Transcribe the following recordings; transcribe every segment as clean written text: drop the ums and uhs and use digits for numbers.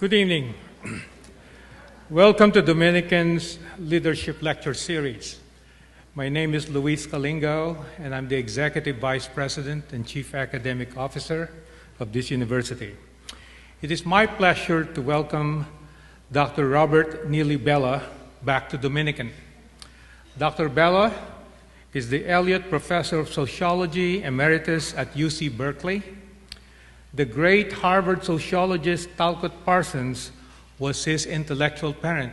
Good evening. Welcome to Dominican's Leadership Lecture Series. My name is Luis Calingo, and I'm the Executive Vice President and Chief Academic Officer of this university. It is my pleasure to welcome Dr. Robert Neely Bellah back to Dominican. Dr. Bellah is the Elliott Professor of Sociology Emeritus at UC Berkeley. The great Harvard sociologist Talcott Parsons was his intellectual parent.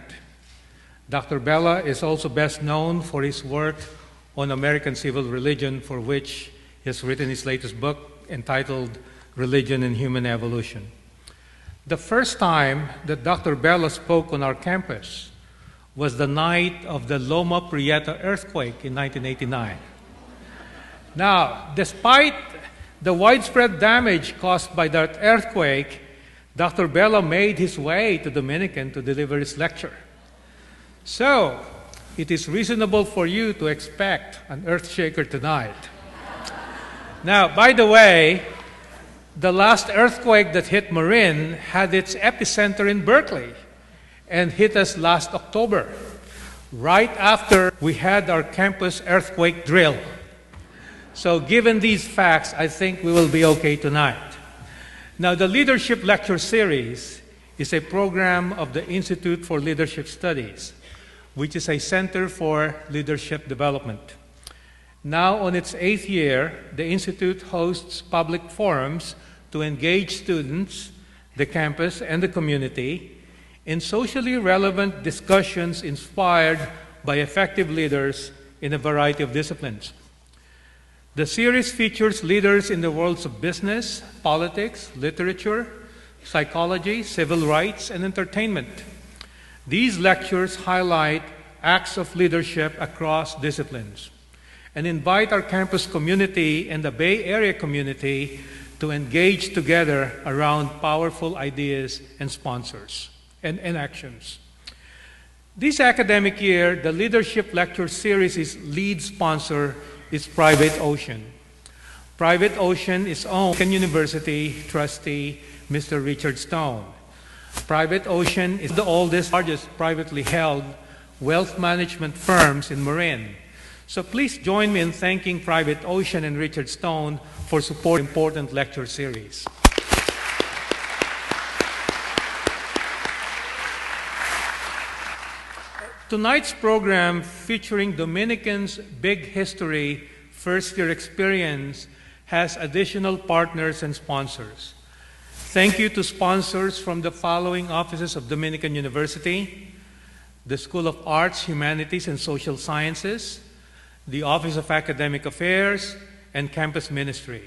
Dr. Bellah is also best known for his work on American civil religion, for which he has written his latest book entitled Religion and Human Evolution. The first time that Dr. Bellah spoke on our campus was the night of the Loma Prieta earthquake in 1989. Now, despite the widespread damage caused by that earthquake, Dr. Bellah made his way to Dominican to deliver his lecture. So, it is reasonable for you to expect an earthshaker tonight. Now, by the way, the last earthquake that hit Marin had its epicenter in Berkeley and hit us last October, right after we had our campus earthquake drill. So given these facts, I think we will be okay tonight. Now, the Leadership Lecture Series is a program of the Institute for Leadership Studies, which is a center for leadership development. Now, on its 8th year, the Institute hosts public forums to engage students, the campus, and the community in socially relevant discussions inspired by effective leaders in a variety of disciplines. The series features leaders in the worlds of business, politics, literature, psychology, civil rights, and entertainment. These lectures highlight acts of leadership across disciplines and invite our campus community and the Bay Area community to engage together around powerful ideas and sponsors and actions. This academic year, the Leadership Lecture Series' lead sponsor is Private Ocean. Private Ocean is owned by University trustee Mr. Richard Stone. Private Ocean is the oldest, largest privately held wealth management firms in Marin. So please join me in thanking Private Ocean and Richard Stone for supporting the important lecture series. Tonight's program, featuring Dominican's Big History first-year experience, has additional partners and sponsors. Thank you to sponsors from the following offices of Dominican University: the School of Arts, Humanities, and Social Sciences, the Office of Academic Affairs, and Campus Ministry.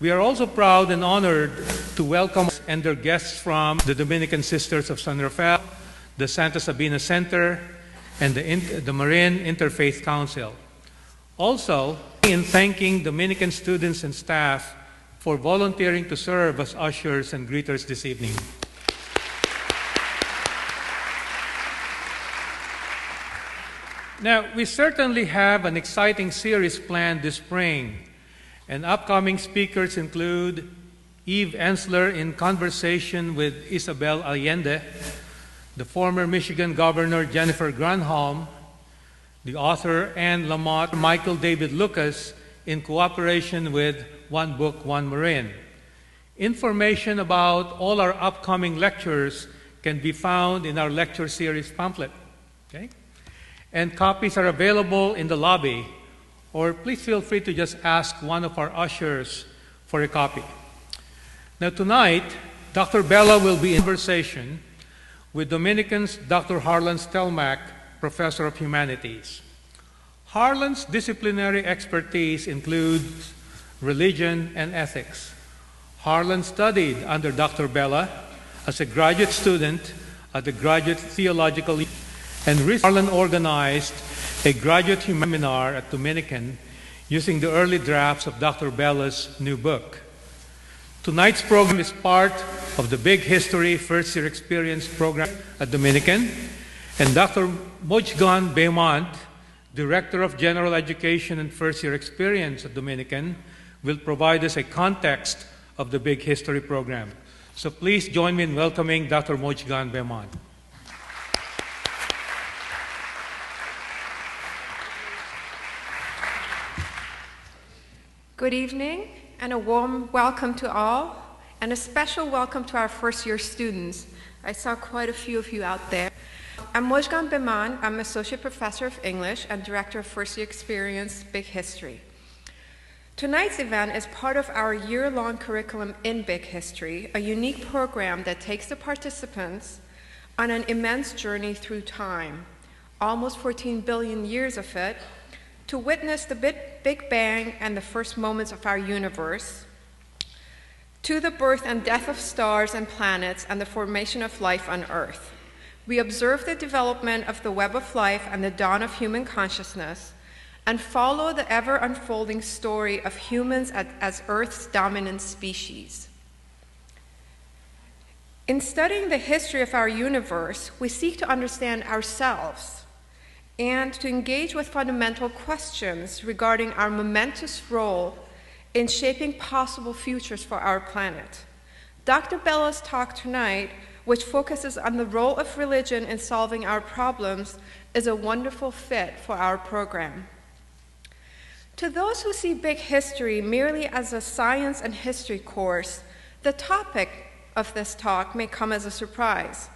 We are also proud and honored to welcome and their guests from the Dominican Sisters of San Rafael, the Santa Sabina Center, and the Marin Interfaith Council. Also, in thanking Dominican students and staff for volunteering to serve as ushers and greeters this evening. Now, we certainly have an exciting series planned this spring, and upcoming speakers include Eve Ensler in conversation with Isabel Allende, the former Michigan Governor Jennifer Granholm, the author Anne Lamott, Michael David Lucas, in cooperation with One Book, One Marin. Information about all our upcoming lectures can be found in our lecture series pamphlet. Okay? And copies are available in the lobby, or please feel free to just ask one of our ushers for a copy. Now tonight, Dr. Bellah will be in conversation with Dominican's Dr. Harlan Stelmach, Professor of Humanities. Harlan's disciplinary expertise includes religion and ethics. Harlan studied under Dr. Bellah as a graduate student at the Graduate Theological and recently Harlan organized a graduate seminar at Dominican using the early drafts of Dr. Bellah's new book. Tonight's program is part of the Big History First Year Experience program at Dominican, and Dr. Mojgan Beaumont, Director of General Education and First Year Experience at Dominican, will provide us a context of the Big History program. So please join me in welcoming Dr. Mojgan Behman. Good evening, and a warm welcome to all, and a special welcome to our first-year students. I saw quite a few of you out there. I'm Mojgan Behman. I'm Associate Professor of English and Director of First-Year Experience, Big History. Tonight's event is part of our year-long curriculum in Big History, a unique program that takes the participants on an immense journey through time, almost 14 billion years of it, to witness the Big Bang and the first moments of our universe, to the birth and death of stars and planets and the formation of life on Earth. We observe the development of the web of life and the dawn of human consciousness, and follow the ever-unfolding story of humans as Earth's dominant species. In studying the history of our universe, we seek to understand ourselves and to engage with fundamental questions regarding our momentous role in shaping possible futures for our planet. Dr. Bellah's talk tonight, which focuses on the role of religion in solving our problems, is a wonderful fit for our program. To those who see Big History merely as a science and history course, the topic of this talk may come as a surprise.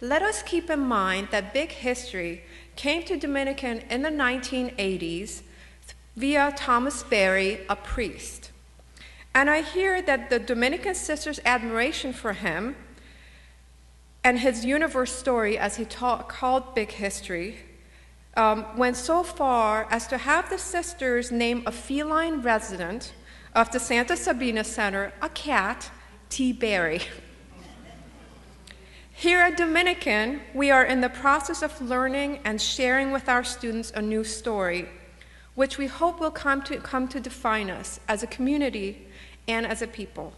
Let us keep in mind that Big History came to Dominican in the 1980s via Thomas Berry, a priest. And I hear that the Dominican sisters' admiration for him and his universe story, as he called Big History, went so far as to have the sisters name a feline resident of the Santa Sabina Center, a cat, T. Berry. Here at Dominican, we are in the process of learning and sharing with our students a new story, which we hope will come to define us as a community and as a people.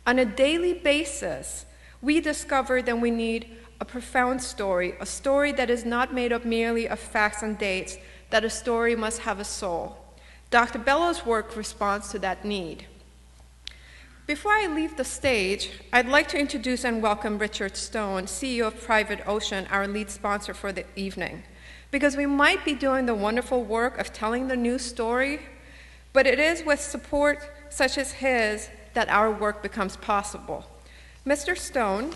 On a daily basis, we discover that we need a profound story, a story that is not made up merely of facts and dates, that a story must have a soul. Dr. Bellah's work responds to that need. Before I leave the stage, I'd like to introduce and welcome Richard Stone, CEO of Private Ocean, our lead sponsor for the evening. Because we might be doing the wonderful work of telling the new story, but it is with support such as his that our work becomes possible. Mr. Stone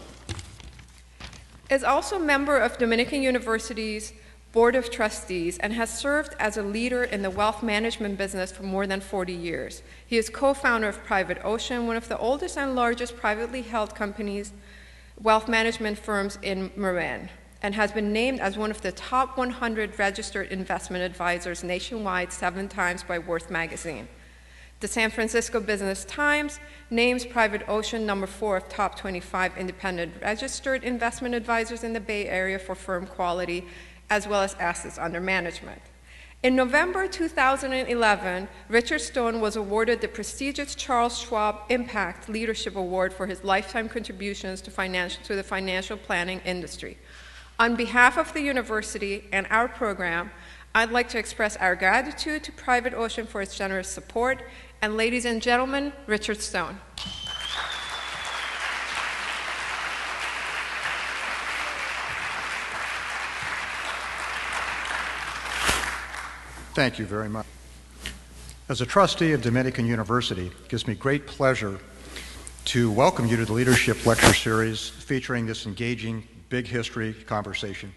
is also a member of Dominican University's Board of Trustees and has served as a leader in the wealth management business for more than 40 years. He is co-founder of Private Ocean, one of the oldest and largest privately held companies, wealth management firms in Marin, and has been named as one of the top 100 registered investment advisors nationwide 7 times by Worth magazine. The San Francisco Business Times names Private Ocean number 4 of top 25 independent registered investment advisors in the Bay Area for firm quality, as well as assets under management. In November 2011, Richard Stone was awarded the prestigious Charles Schwab Impact Leadership Award for his lifetime contributions to the financial planning industry. On behalf of the university and our program, I'd like to express our gratitude to Private Ocean for its generous support. And ladies and gentlemen, Richard Stone. Thank you very much. As a trustee of Dominican University, it gives me great pleasure to welcome you to the Leadership Lecture Series featuring this engaging Big History conversation.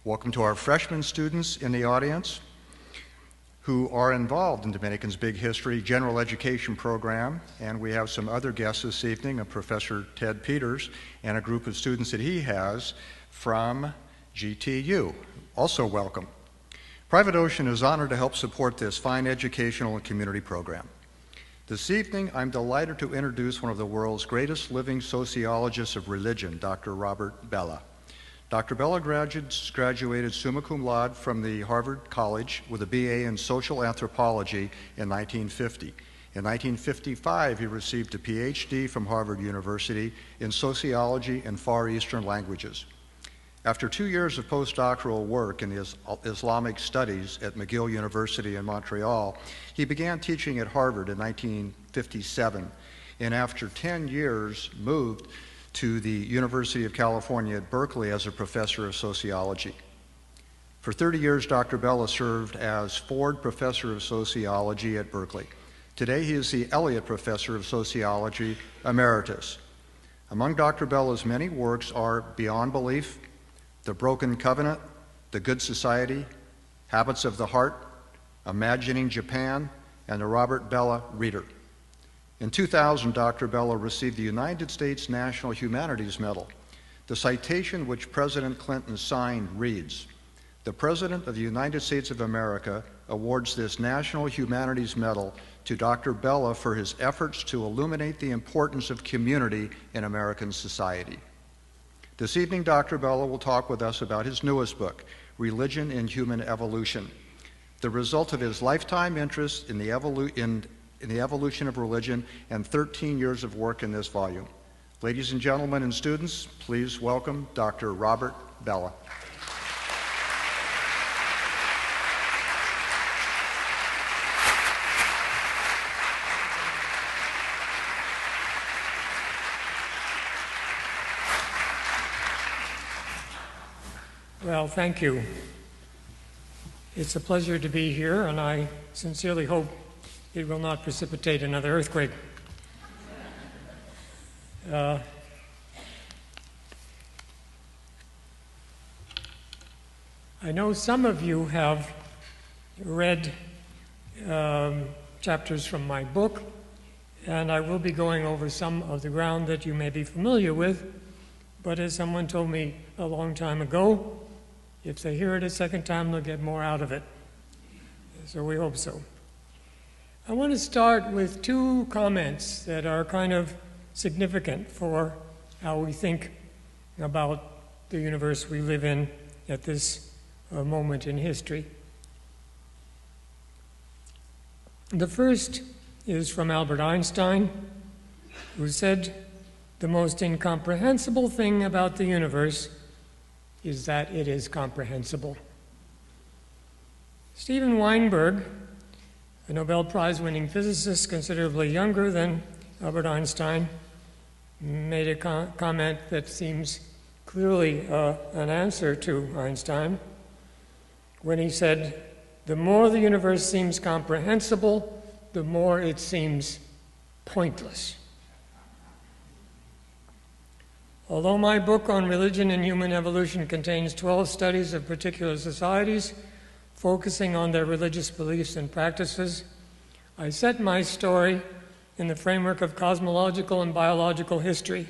Welcome to our freshman students in the audience who are involved in Dominican's Big History General Education Program, and we have some other guests this evening, a Professor Ted Peters and a group of students that he has from GTU. Also welcome. Private Ocean is honored to help support this fine educational and community program. This evening, I'm delighted to introduce one of the world's greatest living sociologists of religion, Dr. Robert Bellah. Dr. Bellah graduated summa cum laude from the Harvard College with a BA in social anthropology in 1950. In 1955, he received a PhD from Harvard University in sociology and Far Eastern languages. After 2 years of postdoctoral work in Islamic studies at McGill University in Montreal, he began teaching at Harvard in 1957. and after 10 years moved to the University of California at Berkeley as a professor of sociology. For 30 years, Dr. Bellah served as Ford Professor of Sociology at Berkeley. Today, he is the Elliott Professor of Sociology Emeritus. Among Dr. Bellah's many works are Beyond Belief, The Broken Covenant, The Good Society, Habits of the Heart, Imagining Japan, and the Robert Bellah Reader. In 2000, Dr. Bellah received the United States National Humanities Medal. The citation which President Clinton signed reads, "The President of the United States of America awards this National Humanities Medal to Dr. Bellah for his efforts to illuminate the importance of community in American society." This evening, Dr. Bellah will talk with us about his newest book, Religion and Human Evolution, the result of his lifetime interest in the evolution of religion and 13 years of work in this volume. Ladies and gentlemen and students, please welcome Dr. Robert Bellah. Well, thank you. It's a pleasure to be here, and I sincerely hope it will not precipitate another earthquake. I know some of you have read chapters from my book, and I will be going over some of the ground that you may be familiar with, but as someone told me a long time ago, if they hear it a second time, they'll get more out of it. So we hope so. I want to start with two comments that are kind of significant for how we think about the universe we live in at this moment in history. The first is from Albert Einstein, who said, "The most incomprehensible thing about the universe is that it is comprehensible." Steven Weinberg, a Nobel Prize-winning physicist considerably younger than Albert Einstein, made a comment that seems clearly an answer to Einstein when he said, "The more the universe seems comprehensible, the more it seems pointless." Although my book on religion and human evolution contains 12 studies of particular societies, focusing on their religious beliefs and practices, I set my story in the framework of cosmological and biological history,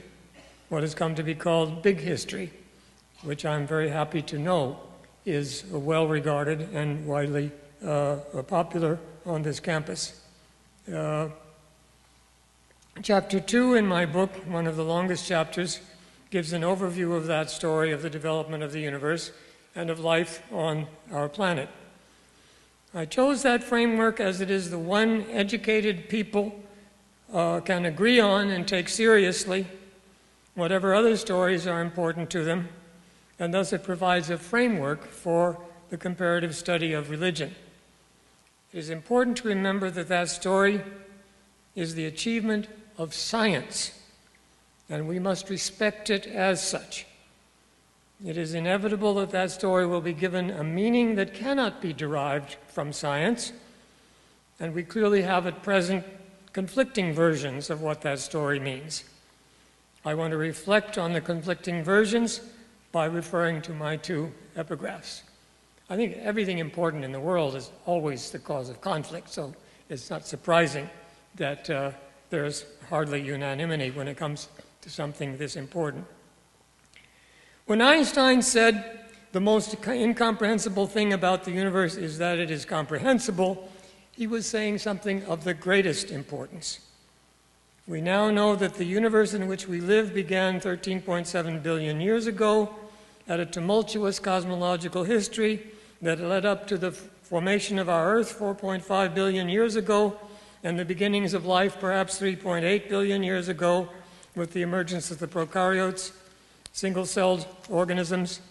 what has come to be called big history, which I'm very happy to know is well regarded and widely popular on this campus. Chapter 2 in my book, one of the longest chapters, gives an overview of that story of the development of the universe and of life on our planet. I chose that framework as it is the one educated people can agree on and take seriously, whatever other stories are important to them, and thus it provides a framework for the comparative study of religion. It is important to remember that that story is the achievement of science, and we must respect it as such. It is inevitable that that story will be given a meaning that cannot be derived from science, and we clearly have at present conflicting versions of what that story means. I want to reflect on the conflicting versions by referring to my two epigraphs. I think everything important in the world is always the cause of conflict, so it's not surprising that there's hardly unanimity when it comes to something this important. When Einstein said, "The most incomprehensible thing about the universe is that it is comprehensible," he was saying something of the greatest importance. We now know that the universe in which we live began 13.7 billion years ago, had a tumultuous cosmological history that led up to the formation of our Earth 4.5 billion years ago, and the beginnings of life perhaps 3.8 billion years ago, with the emergence of the prokaryotes, single-celled organisms,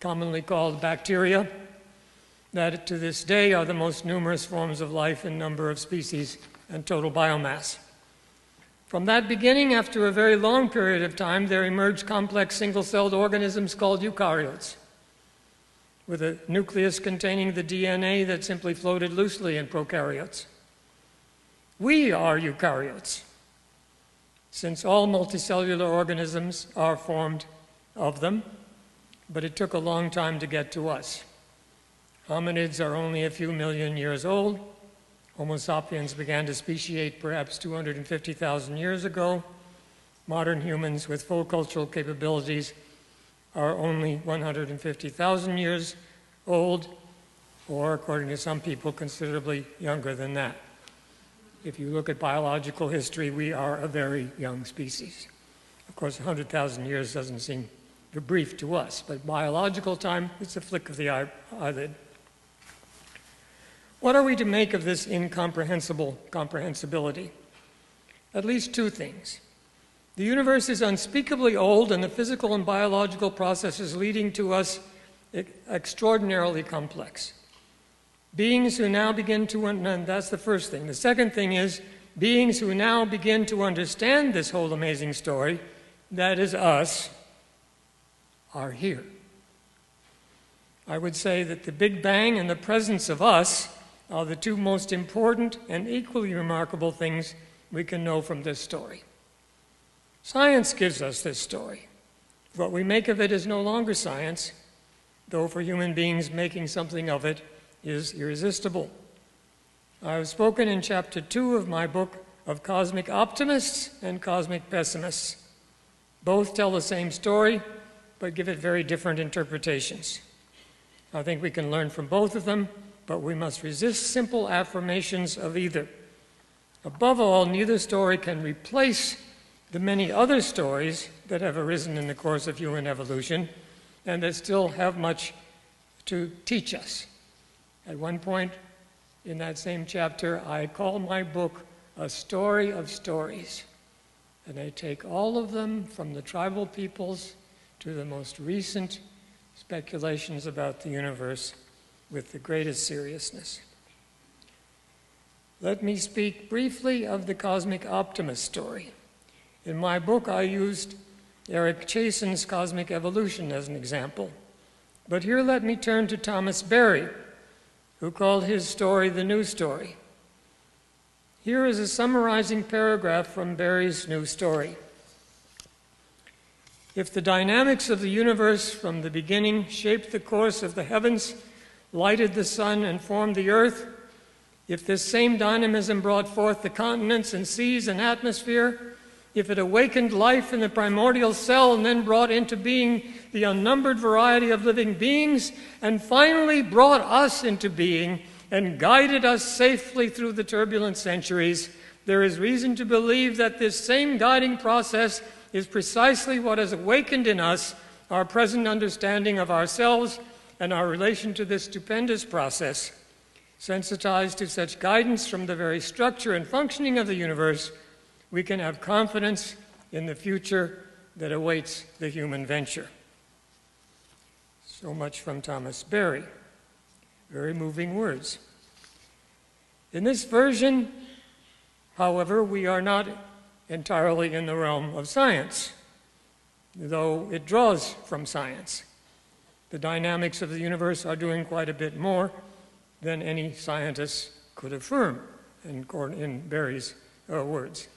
commonly called bacteria, that to this day are the most numerous forms of life in number of species and total biomass. From that beginning, after a very long period of time, there emerged complex single-celled organisms called eukaryotes, with a nucleus containing the DNA that simply floated loosely in prokaryotes. We are eukaryotes, since all multicellular organisms are formed of them, but it took a long time to get to us. Hominids are only a few million years old. Homo sapiens began to speciate perhaps 250,000 years ago. Modern humans with full cultural capabilities are only 150,000 years old, or according to some people, considerably younger than that. If you look at biological history, we are a very young species. Of course, 100,000 years doesn't seem brief to us, but biological time, it's a flick of the eyelid. What are we to make of this incomprehensible comprehensibility? At least two things. The universe is unspeakably old, and the physical and biological processes leading to us extraordinarily complex. Beings who now begin to, and that's the first thing. The second thing is, beings who now begin to understand this whole amazing story, that is us, are here. I would say that the Big Bang and the presence of us are the two most important and equally remarkable things we can know from this story. Science gives us this story. What we make of it is no longer science, though for human beings making something of it is irresistible. I have spoken in Chapter 2 of my book of cosmic optimists and cosmic pessimists. Both tell the same story, but give it very different interpretations. I think we can learn from both of them, but we must resist simple affirmations of either. Above all, neither story can replace the many other stories that have arisen in the course of human evolution and that still have much to teach us. At one point in that same chapter, I call my book A Story of Stories, and I take all of them from the tribal peoples to the most recent speculations about the universe with the greatest seriousness. Let me speak briefly of the cosmic optimist story. In my book, I used Eric Chasen's Cosmic Evolution as an example. But here let me turn to Thomas Berry, who called his story the New Story. Here is a summarizing paragraph from Berry's New Story. If the dynamics of the universe from the beginning shaped the course of the heavens, lighted the sun, and formed the earth, if this same dynamism brought forth the continents and seas and atmosphere, if it awakened life in the primordial cell and then brought into being the unnumbered variety of living beings, and finally brought us into being and guided us safely through the turbulent centuries, there is reason to believe that this same guiding process is precisely what has awakened in us our present understanding of ourselves and our relation to this stupendous process. Sensitized to such guidance from the very structure and functioning of the universe, we can have confidence in the future that awaits the human venture. So much from Thomas Berry. Very moving words. In this version, however, we are not entirely in the realm of science, though it draws from science. The dynamics of the universe are doing quite a bit more than any scientist could affirm, in Berry's words.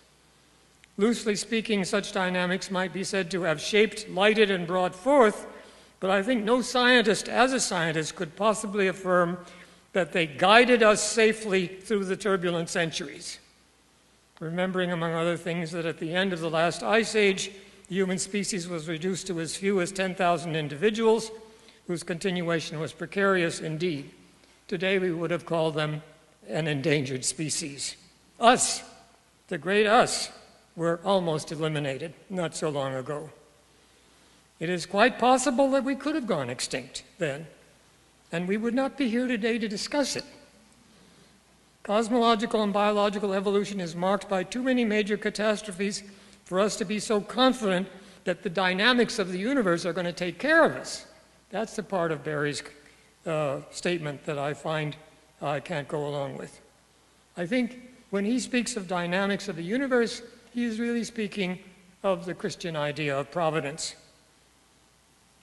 Loosely speaking, such dynamics might be said to have shaped, lighted, and brought forth, but I think no scientist, as a scientist, could possibly affirm that they guided us safely through the turbulent centuries. Remembering, among other things, that at the end of the last ice age, the human species was reduced to as few as 10,000 individuals, whose continuation was precarious indeed. Today we would have called them an endangered species. Us, the great us, were almost eliminated not so long ago. It is quite possible that we could have gone extinct then, and we would not be here today to discuss it. Cosmological and biological evolution is marked by too many major catastrophes for us to be so confident that the dynamics of the universe are going to take care of us. That's the part of Berry's statement that I find I can't go along with. I think when he speaks of dynamics of the universe, he is really speaking of the Christian idea of providence.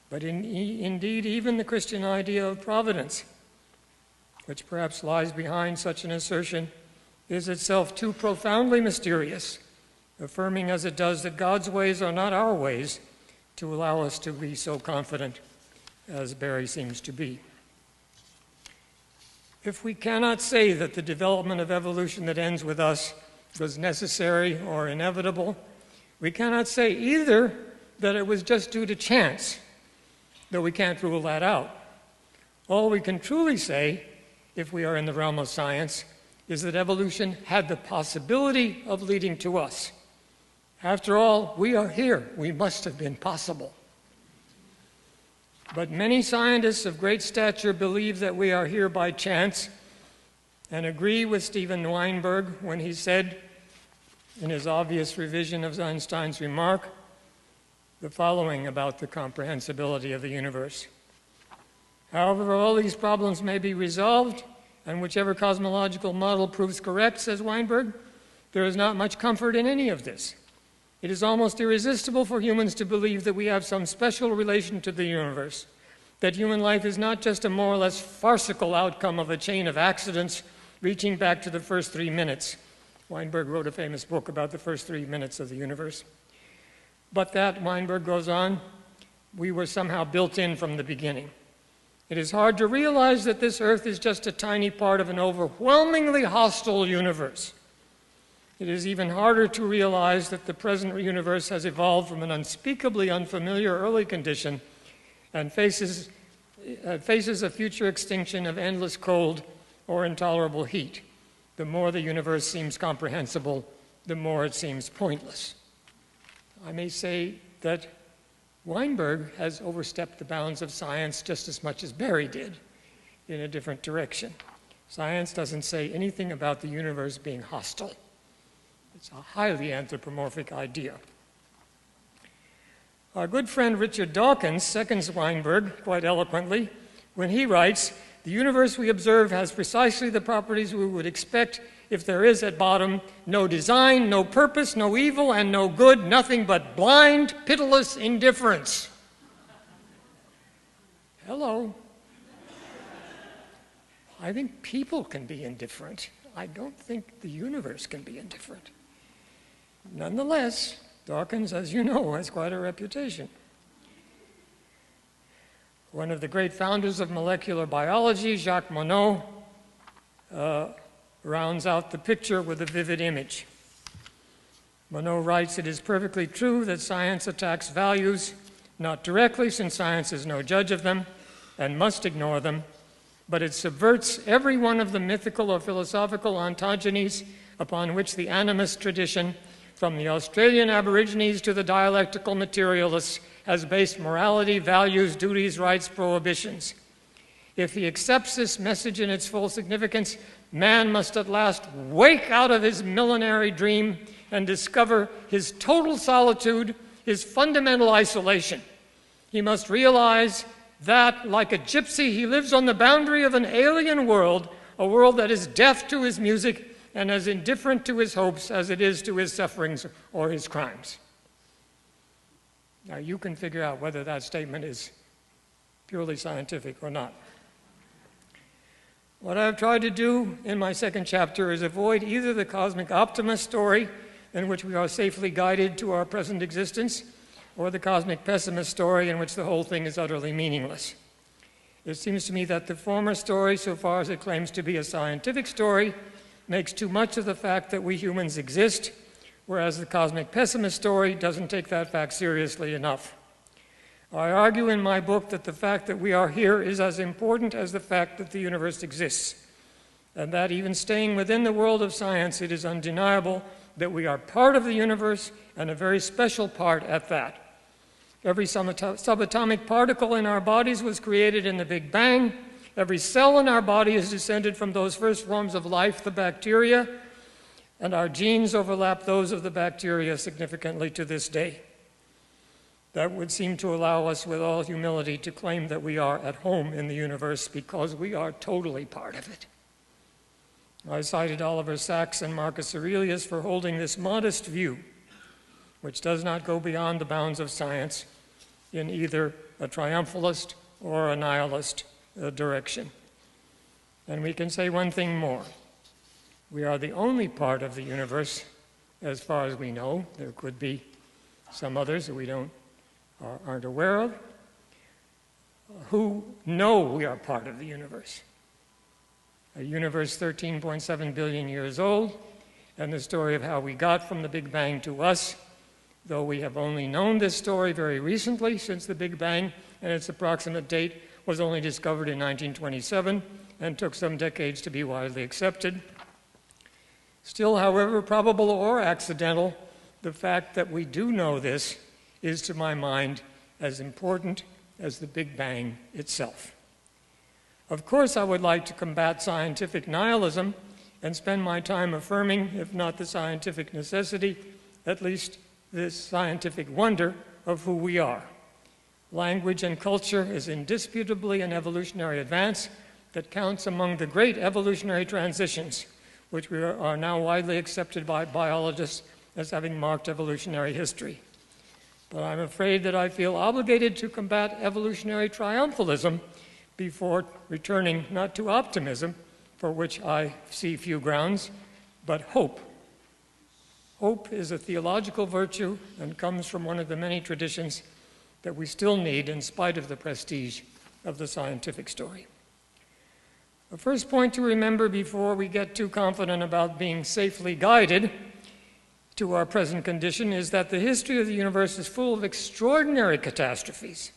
But indeed, even the Christian idea of providence, which perhaps lies behind such an assertion, is itself too profoundly mysterious, affirming as it does that God's ways are not our ways, to allow us to be so confident as Barry seems to be. If we cannot say that the development of evolution that ends with us was necessary or inevitable, we cannot say either that it was just due to chance, though we can't rule that out. All we can truly say, if we are in the realm of science, is that evolution had the possibility of leading to us. After all, we are here. We must have been possible. But many scientists of great stature believe that we are here by chance and agree with Steven Weinberg when he said, in his obvious revision of Einstein's remark, the following about the comprehensibility of the universe. However, all these problems may be resolved, and whichever cosmological model proves correct, says Weinberg, there is not much comfort in any of this. It is almost irresistible for humans to believe that we have some special relation to the universe, that human life is not just a more or less farcical outcome of a chain of accidents reaching back to the first 3 minutes. Weinberg wrote a famous book about the first 3 minutes of the universe. But that, Weinberg goes on, we were somehow built in from the beginning. It is hard to realize that this Earth is just a tiny part of an overwhelmingly hostile universe. It is even harder to realize that the present universe has evolved from an unspeakably unfamiliar early condition and faces a future extinction of endless cold or intolerable heat. The more the universe seems comprehensible, the more it seems pointless. I may say that Weinberg has overstepped the bounds of science just as much as Barry did, in a different direction. Science doesn't say anything about the universe being hostile. It's a highly anthropomorphic idea. Our good friend Richard Dawkins seconds Weinberg quite eloquently when he writes, "The universe we observe has precisely the properties we would expect if there is at bottom no design, no purpose, no evil, and no good, nothing but blind, pitiless indifference." Hello. I think people can be indifferent. I don't think the universe can be indifferent. Nonetheless, Dawkins, as you know, has quite a reputation. One of the great founders of molecular biology, Jacques Monod, rounds out the picture with a vivid image. Monod writes, "It is perfectly true that science attacks values, not directly, since science is no judge of them and must ignore them, but it subverts every one of the mythical or philosophical ontogenies upon which the animist tradition, from the Australian Aborigines to the dialectical materialists, has based morality, values, duties, rights, prohibitions. If he accepts this message in its full significance, man must at last wake out of his millenary dream and discover his total solitude, his fundamental isolation. He must realize that, like a gypsy, he lives on the boundary of an alien world, a world that is deaf to his music and as indifferent to his hopes as it is to his sufferings or his crimes." Now, you can figure out whether that statement is purely scientific or not. What I've tried to do in my second chapter is avoid either the cosmic optimist story, in which we are safely guided to our present existence, or the cosmic pessimist story, in which the whole thing is utterly meaningless. It seems to me that the former story, so far as it claims to be a scientific story, makes too much of the fact that we humans exist, whereas the cosmic pessimist story doesn't take that fact seriously enough. I argue in my book that the fact that we are here is as important as the fact that the universe exists, and that even staying within the world of science, it is undeniable that we are part of the universe, and a very special part at that. Every subatomic particle in our bodies was created in the Big Bang. Every cell in our body is descended from those first forms of life, the bacteria, and our genes overlap those of the bacteria significantly to this day. That would seem to allow us, with all humility, to claim that we are at home in the universe because we are totally part of it. I cited Oliver Sacks and Marcus Aurelius for holding this modest view. which does not go beyond the bounds of science in either a triumphalist or a nihilist direction. And we can say one thing more. We are the only part of the universe, as far as we know. There could be some others that we aren't aware of, who know we are part of the universe. A universe 13.7 billion years old, and the story of how we got from the Big Bang to us, though we have only known this story very recently, since the Big Bang and its approximate date was only discovered in 1927 and took some decades to be widely accepted. Still, however probable or accidental, the fact that we do know this is, to my mind, as important as the Big Bang itself. Of course, I would like to combat scientific nihilism and spend my time affirming, if not the scientific necessity, at least the scientific wonder of who we are. Language and culture is indisputably an evolutionary advance that counts among the great evolutionary transitions, which are now widely accepted by biologists as having marked evolutionary history. But I'm afraid that I feel obligated to combat evolutionary triumphalism before returning not to optimism, for which I see few grounds, but hope. Hope is a theological virtue and comes from one of the many traditions that we still need in spite of the prestige of the scientific story. The first point to remember before we get too confident about being safely guided to our present condition is that the history of the universe is full of extraordinary catastrophes.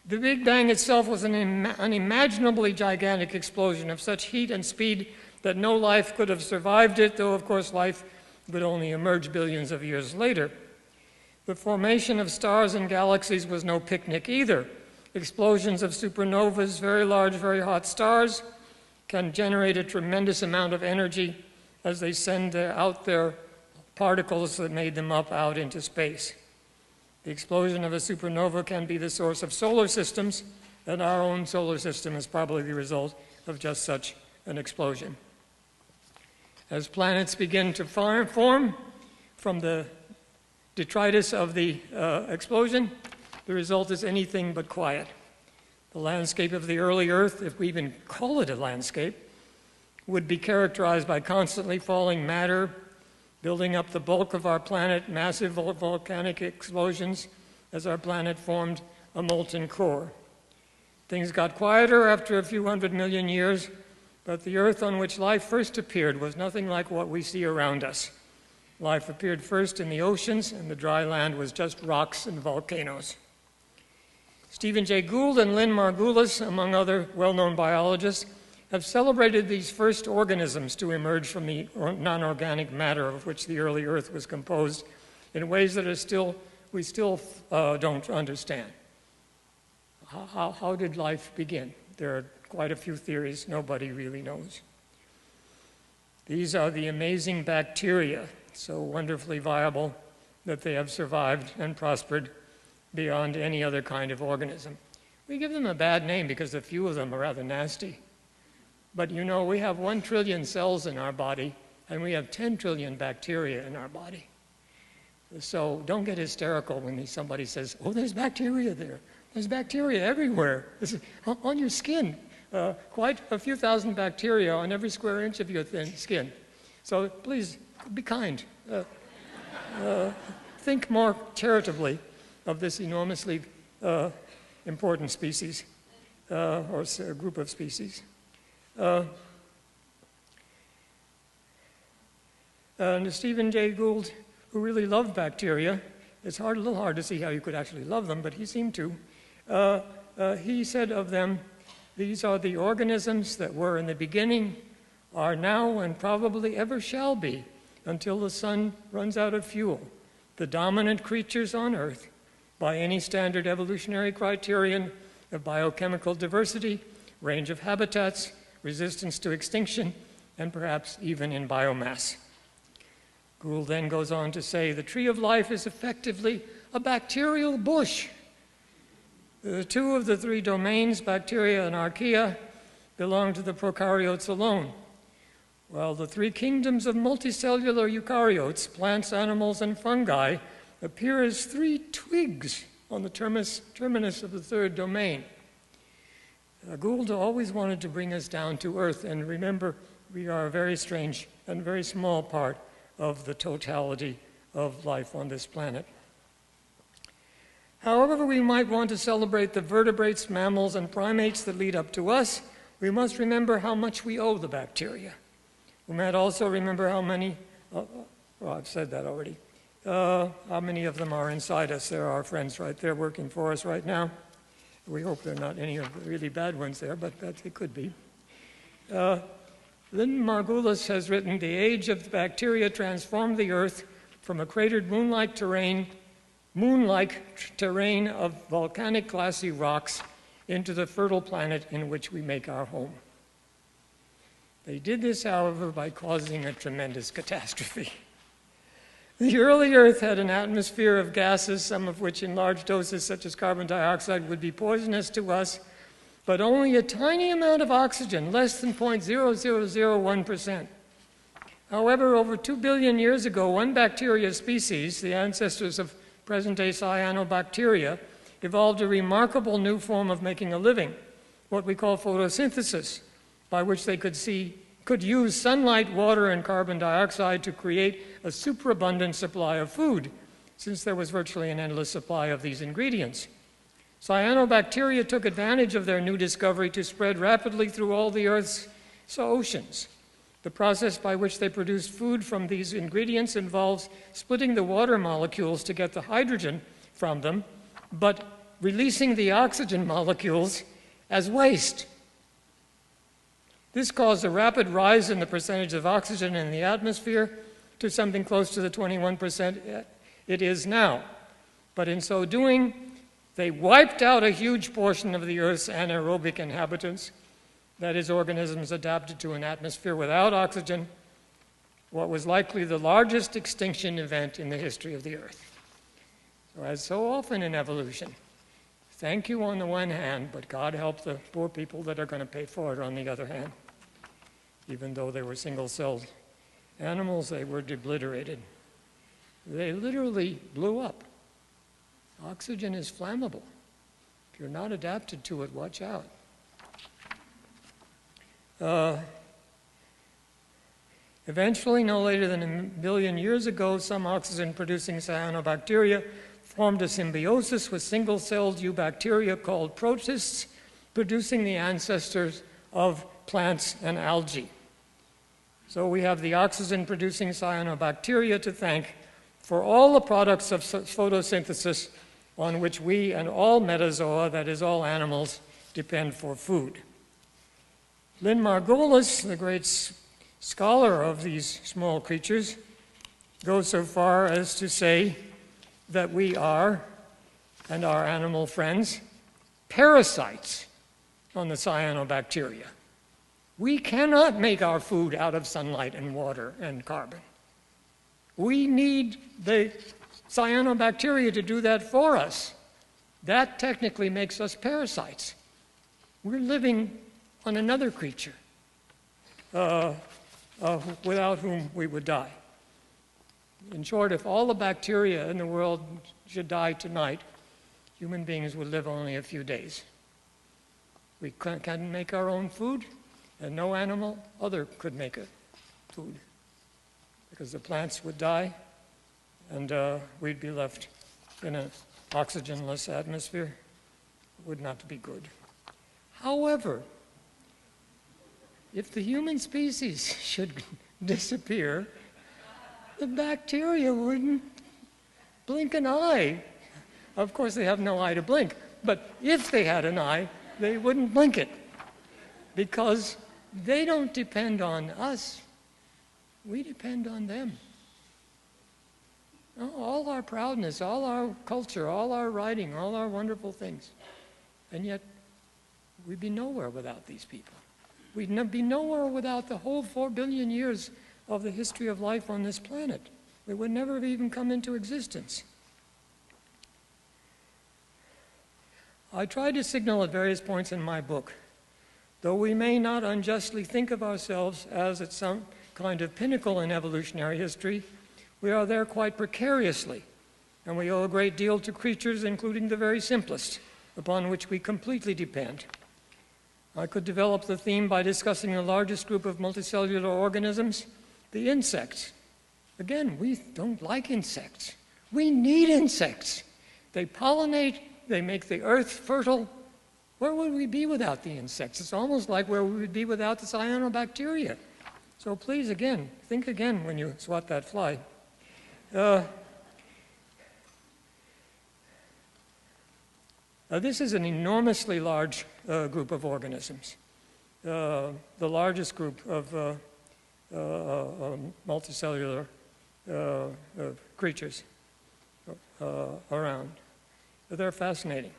The Big Bang itself was an unimaginably gigantic explosion of such heat and speed that no life could have survived it, though of course life would only emerge billions of years later. The formation of stars and galaxies was no picnic either. Explosions of supernovas, very large, very hot stars, can generate a tremendous amount of energy as they send out their particles that made them up out into space. The explosion of a supernova can be the source of solar systems, and our own solar system is probably the result of just such an explosion. As planets begin to form from the detritus of the explosion, the result is anything but quiet. The landscape of the early Earth, if we even call it a landscape, would be characterized by constantly falling matter, building up the bulk of our planet, massive volcanic explosions as our planet formed a molten core. Things got quieter after a few 100 million years, but the Earth on which life first appeared was nothing like what we see around us. Life appeared first in the oceans, and the dry land was just rocks and volcanoes. Stephen Jay Gould and Lynn Margulis, among other well-known biologists, have celebrated these first organisms to emerge from the non-organic matter of which the early Earth was composed in ways that we still don't understand. How did life begin? There are quite a few theories. Nobody really knows. These are the amazing bacteria, so wonderfully viable that they have survived and prospered beyond any other kind of organism. We give them a bad name because a few of them are rather nasty. But you know, we have 1 trillion cells in our body, and we have 10 trillion bacteria in our body. So don't get hysterical when somebody says, oh, there's bacteria there. There's bacteria everywhere. This is on your skin. Quite a few thousand bacteria on every square inch of your thin skin. So please, be kind. Think more charitably of this enormously important species, or a group of species. And Stephen Jay Gould, who really loved bacteria, it's a little hard to see how you could actually love them, but he seemed to. He said of them, these are the organisms that were in the beginning, are now, and probably ever shall be, until the sun runs out of fuel, the dominant creatures on Earth, by any standard evolutionary criterion of biochemical diversity, range of habitats, resistance to extinction, and perhaps even in biomass. Gould then goes on to say, the tree of life is effectively a bacterial bush. The 2 of the 3 domains, bacteria and archaea, belong to the prokaryotes alone, while the 3 kingdoms of multicellular eukaryotes, plants, animals, and fungi, appear as 3 twigs on the terminus of the third domain. Gould always wanted to bring us down to earth, and remember, we are a very strange and very small part of the totality of life on this planet. However we might want to celebrate the vertebrates, mammals, and primates that lead up to us, we must remember how much we owe the bacteria. We might also remember how many, I've said that already, how many of them are inside us. They're our friends right there working for us right now. We hope they're not any of the really bad ones there, but it could be. Lynn Margulis has written, "The age of the bacteria transformed the Earth from a cratered moon-like terrain of volcanic glassy rocks into the fertile planet in which we make our home." They did this, however, by causing a tremendous catastrophe. The early Earth had an atmosphere of gases, some of which in large doses, such as carbon dioxide, would be poisonous to us, but only a tiny amount of oxygen, less than 0.0001%. However, over 2 billion years ago, one bacteria species, the ancestors of present-day cyanobacteria, evolved a remarkable new form of making a living, what we call photosynthesis, by which they could use sunlight, water, and carbon dioxide to create a superabundant supply of food, since there was virtually an endless supply of these ingredients. Cyanobacteria took advantage of their new discovery to spread rapidly through all the Earth's oceans. The process by which they produced food from these ingredients involves splitting the water molecules to get the hydrogen from them, but releasing the oxygen molecules as waste. This caused a rapid rise in the percentage of oxygen in the atmosphere to something close to the 21% it is now. But in so doing, they wiped out a huge portion of the Earth's anaerobic inhabitants, that is, organisms adapted to an atmosphere without oxygen, what was likely the largest extinction event in the history of the Earth. So, as so often in evolution, thank you on the one hand, but God help the poor people that are going to pay for it on the other hand. Even though they were single-celled animals, they were obliterated. They literally blew up. Oxygen is flammable. If you're not adapted to it, watch out. Eventually, no later than 1 billion years ago, some oxygen-producing cyanobacteria formed a symbiosis with single-celled eubacteria called protists, producing the ancestors of plants and algae. So we have the oxygen-producing cyanobacteria to thank for all the products of photosynthesis on which we and all metazoa, that is, all animals, depend for food. Lynn Margulis, the great scholar of these small creatures, goes so far as to say that we are, and our animal friends, parasites on the cyanobacteria. We cannot make our food out of sunlight and water and carbon. We need the cyanobacteria to do that for us. That technically makes us parasites. We're living on another creature without whom we would die. In short, if all the bacteria in the world should die tonight, human beings would live only a few days. We can't make our own food, and no animal other could make it food, because the plants would die, and we'd be left in an oxygenless atmosphere. It would not be good. However, if the human species should disappear, the bacteria wouldn't blink an eye. Of course, they have no eye to blink, but if they had an eye, they wouldn't blink it, because they don't depend on us. We depend on them. All our proudness, all our culture, all our writing, all our wonderful things. And yet, we'd be nowhere without these people. We'd be nowhere without the whole 4 billion years of the history of life on this planet. We would never have even come into existence. I tried to signal at various points in my book, though we may not unjustly think of ourselves as at some kind of pinnacle in evolutionary history, we are there quite precariously, And we owe a great deal to creatures, including the very simplest, upon which we completely depend. I could develop the theme by discussing the largest group of multicellular organisms, the insects. Again, we don't like insects. We need insects. They pollinate, they make the earth fertile. Where would we be without the insects? It's almost like where we would be without the cyanobacteria. So please, again, think again when you swat that fly. This is an enormously large group of organisms, the largest group of multicellular creatures around. They're fascinating.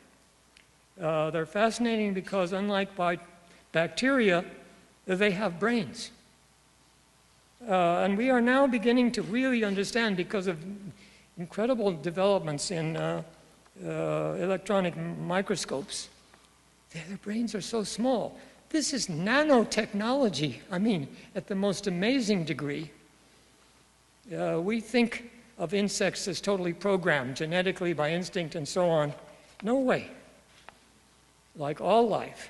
They're fascinating because, unlike bacteria, they have brains. And we are now beginning to really understand, because of incredible developments in electronic microscopes, their brains are so small. This is nanotechnology, I mean, at the most amazing degree. We think of insects as totally programmed, genetically, by instinct, and so on. No way. Like all life,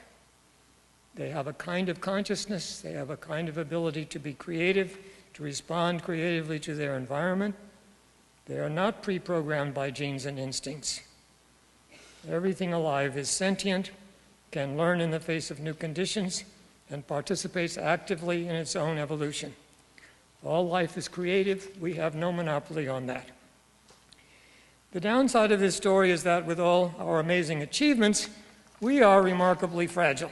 they have a kind of consciousness, they have a kind of ability to be creative, to respond creatively to their environment. They are not pre-programmed by genes and instincts. Everything alive is sentient, can learn in the face of new conditions, and participates actively in its own evolution. All life is creative. We have no monopoly on that. The downside of this story is that with all our amazing achievements, we are remarkably fragile.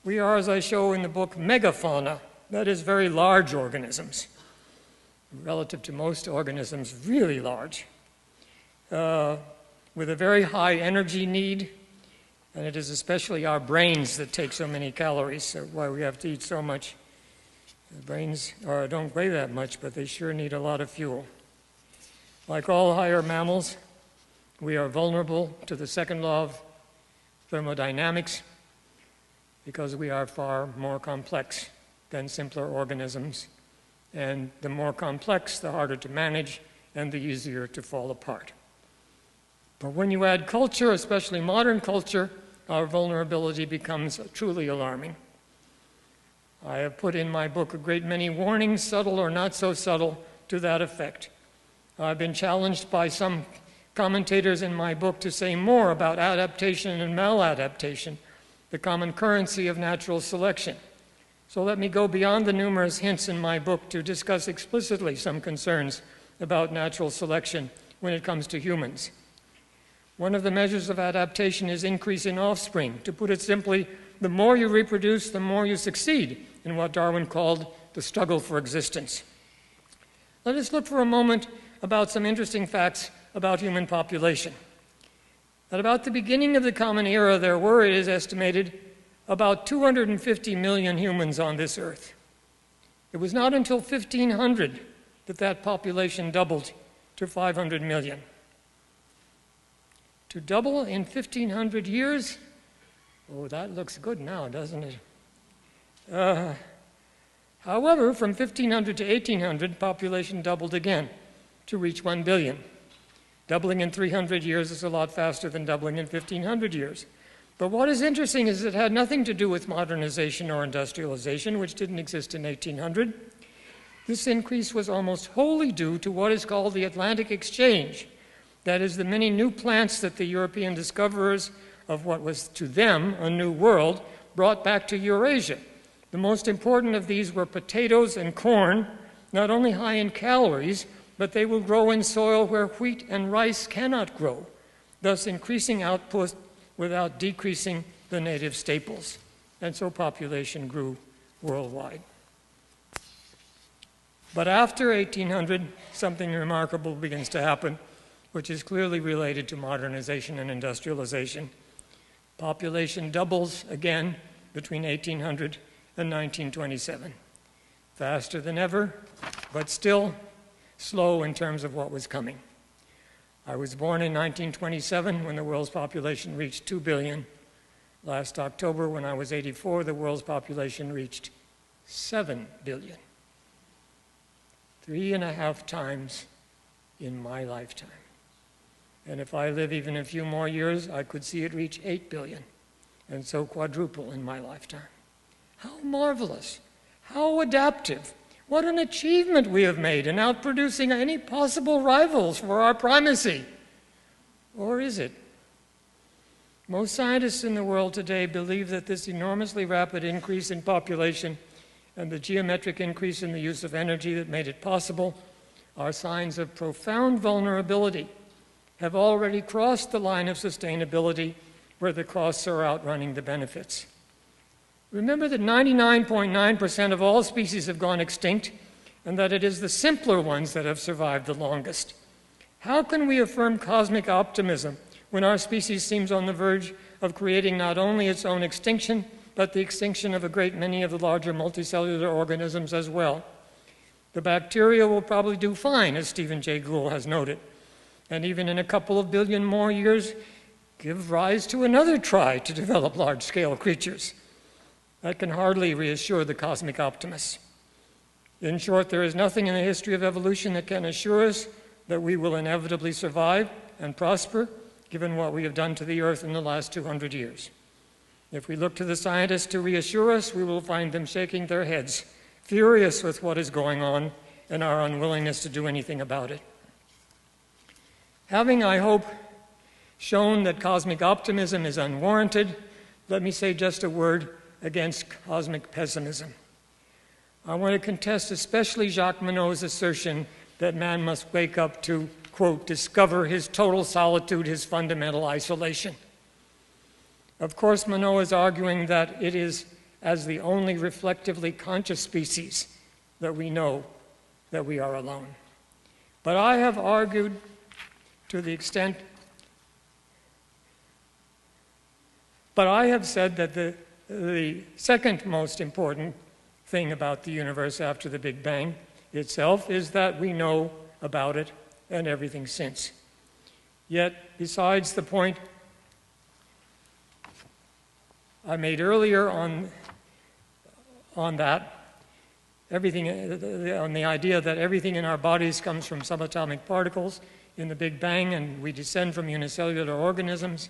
We are, as I show in the book, megafauna, that is, very large organisms. Relative to most organisms, really large, with a very high energy need, and it is especially our brains that take so many calories, so why we have to eat so much. The brains don't weigh that much, but they sure need a lot of fuel. Like all higher mammals, we are vulnerable to the second law of thermodynamics because we are far more complex than simpler organisms. And the more complex, the harder to manage, and the easier to fall apart. But when you add culture, especially modern culture, our vulnerability becomes truly alarming. I have put in my book a great many warnings, subtle or not so subtle, to that effect. I've been challenged by some commentators in my book to say more about adaptation and maladaptation, the common currency of natural selection. So let me go beyond the numerous hints in my book to discuss explicitly some concerns about natural selection when it comes to humans. One of the measures of adaptation is increase in offspring. To put it simply, the more you reproduce, the more you succeed in what Darwin called the struggle for existence. Let us look for a moment about some interesting facts about human population. At about the beginning of the Common Era, there were, it is estimated, about 250 million humans on this earth. It was not until 1500 that that population doubled to 500 million. To double in 1500 years? Oh, that looks good now, doesn't it? However, from 1500 to 1800, population doubled again to reach 1 billion. Doubling in 300 years is a lot faster than doubling in 1500 years. But what is interesting is it had nothing to do with modernization or industrialization, which didn't exist in 1800. This increase was almost wholly due to what is called the Atlantic Exchange. That is, the many new plants that the European discoverers of what was to them a new world brought back to Eurasia. The most important of these were potatoes and corn, not only high in calories, but they will grow in soil where wheat and rice cannot grow, thus increasing output without decreasing the native staples. And so population grew worldwide. But after 1800, something remarkable begins to happen, which is clearly related to modernization and industrialization. Population doubles again between 1800 and 1927. Faster than ever, but still slow in terms of what was coming. I was born in 1927 when the world's population reached 2 billion. Last October, when I was 84, the world's population reached 7 billion. 3.5 times in my lifetime. And if I live even a few more years, I could see it reach 8 billion, and so quadruple in my lifetime. How marvelous! How adaptive! What an achievement we have made in outproducing any possible rivals for our primacy. Or is it? Most scientists in the world today believe that this enormously rapid increase in population and the geometric increase in the use of energy that made it possible are signs of profound vulnerability, have already crossed the line of sustainability where the costs are outrunning the benefits. Remember that 99.9% of all species have gone extinct, and that it is the simpler ones that have survived the longest. How can we affirm cosmic optimism when our species seems on the verge of creating not only its own extinction, but the extinction of a great many of the larger multicellular organisms as well? The bacteria will probably do fine, as Stephen Jay Gould has noted, and even in a couple of billion more years, give rise to another try to develop large-scale creatures. That can hardly reassure the cosmic optimists. In short, there is nothing in the history of evolution that can assure us that we will inevitably survive and prosper, given what we have done to the Earth in the last 200 years. If we look to the scientists to reassure us, we will find them shaking their heads, furious with what is going on and our unwillingness to do anything about it. Having, I hope, shown that cosmic optimism is unwarranted, let me say just a word against cosmic pessimism. I want to contest especially Jacques Monod's assertion that man must wake up to, quote, discover his total solitude, his fundamental isolation. Of course, Monod is arguing that it is as the only reflectively conscious species that we know that we are alone. But I have argued to the extent, but I have said that the second most important thing about the universe after the Big Bang itself is that we know about it and everything since. Yet, besides the point I made earlier on that, on the idea that everything in our bodies comes from subatomic particles in the Big Bang, and we descend from unicellular organisms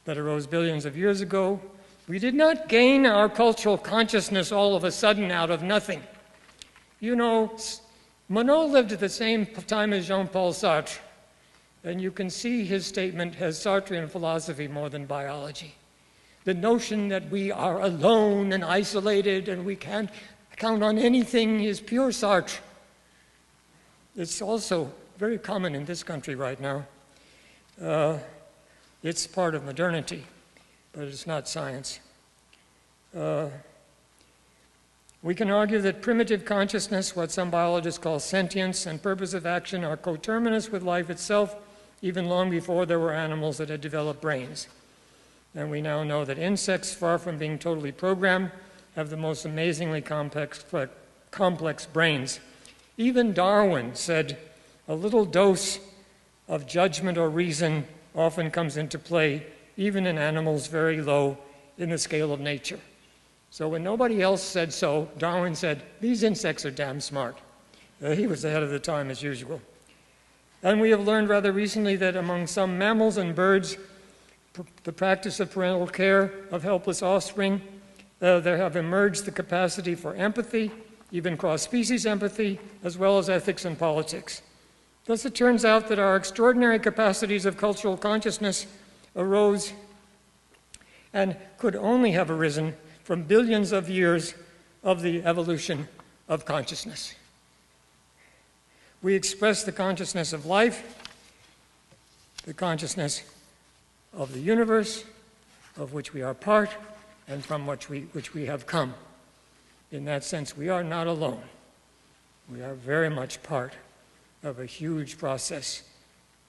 that arose billions of years ago, we did not gain our cultural consciousness all of a sudden out of nothing. You know, Monod lived at the same time as Jean-Paul Sartre, and you can see his statement as Sartrean philosophy more than biology. The notion that we are alone and isolated and we can't count on anything is pure Sartre. It's also very common in this country right now. It's part of modernity, but it's not science. We can argue that primitive consciousness, what some biologists call sentience, and purpose of action are coterminous with life itself, even long before there were animals that had developed brains. And we now know that insects, far from being totally programmed, have the most amazingly complex brains. Even Darwin said, a little dose of judgment or reason often comes into play, even in animals very low in the scale of nature. So when nobody else said so, Darwin said, these insects are damn smart. He was ahead of the time as usual. And we have learned rather recently that among some mammals and birds, the practice of parental care of helpless offspring, there have emerged the capacity for empathy, even cross-species empathy, as well as ethics and politics. Thus it turns out that our extraordinary capacities of cultural consciousness arose and could only have arisen from billions of years of the evolution of consciousness. We express the consciousness of life, the consciousness of the universe, of which we are part, and from which we have come. In that sense, we are not alone. We are very much part of a huge process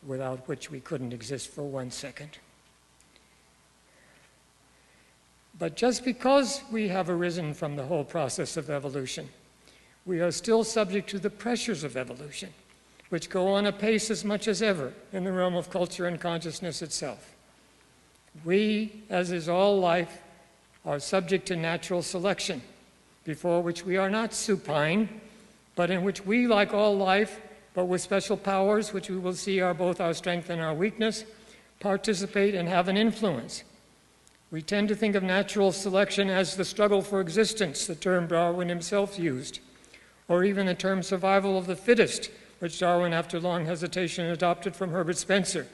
without which we couldn't exist for 1 second. But just because we have arisen from the whole process of evolution, we are still subject to the pressures of evolution, which go on apace as much as ever in the realm of culture and consciousness itself. We, as is all life, are subject to natural selection, before which we are not supine, but in which we, like all life, but with special powers, which we will see are both our strength and our weakness, participate and have an influence. We tend to think of natural selection as the struggle for existence, the term Darwin himself used, or even the term survival of the fittest, which Darwin, after long hesitation, adopted from Herbert Spencer.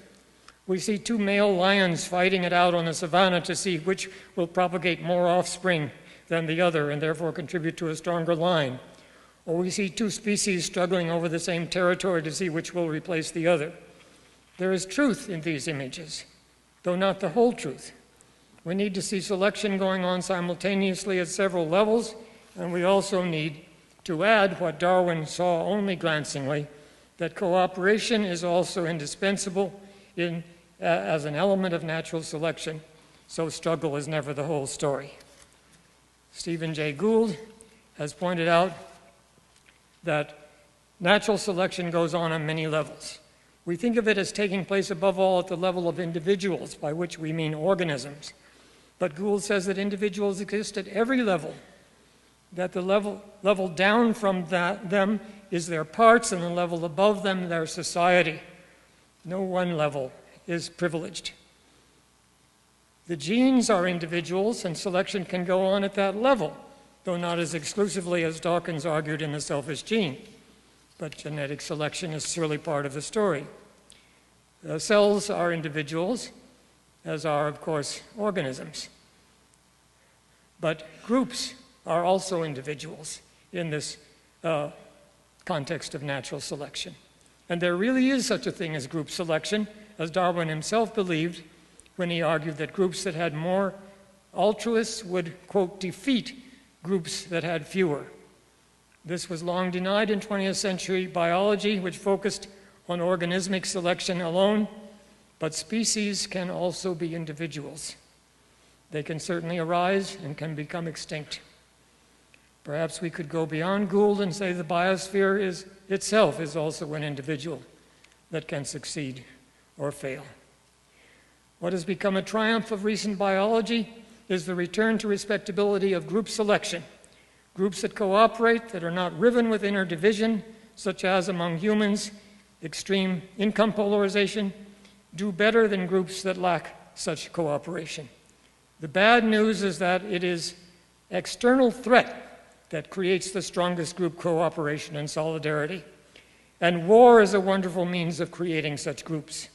We see two male lions fighting it out on the savannah to see which will propagate more offspring than the other and therefore contribute to a stronger line. Or we see two species struggling over the same territory to see which will replace the other. There is truth in these images, though not the whole truth. We need to see selection going on simultaneously at several levels, and we also need to add what Darwin saw only glancingly, that cooperation is also indispensable as an element of natural selection, so struggle is never the whole story. Stephen Jay Gould has pointed out that natural selection goes on many levels. We think of it as taking place above all at the level of individuals, by which we mean organisms. But Gould says that individuals exist at every level, that the level down from them is their parts, and the level above them their society. No one level is privileged. The genes are individuals, and selection can go on at that level, though not as exclusively as Dawkins argued in The Selfish Gene. But genetic selection is surely part of the story. Cells are individuals, as are, of course, organisms. But groups are also individuals in this context of natural selection. And there really is such a thing as group selection, as Darwin himself believed when he argued that groups that had more altruists would, quote, defeat groups that had fewer. This was long denied in 20th century biology, which focused on organismic selection alone, but species can also be individuals. They can certainly arise and can become extinct. Perhaps we could go beyond Gould and say the biosphere itself is also an individual that can succeed or fail. What has become a triumph of recent biology is the return to respectability of group selection. Groups that cooperate, that are not riven with inner division, such as among humans, extreme income polarization, do better than groups that lack such cooperation. The bad news is that it is external threat that creates the strongest group cooperation and solidarity. And war is a wonderful means of creating such groups.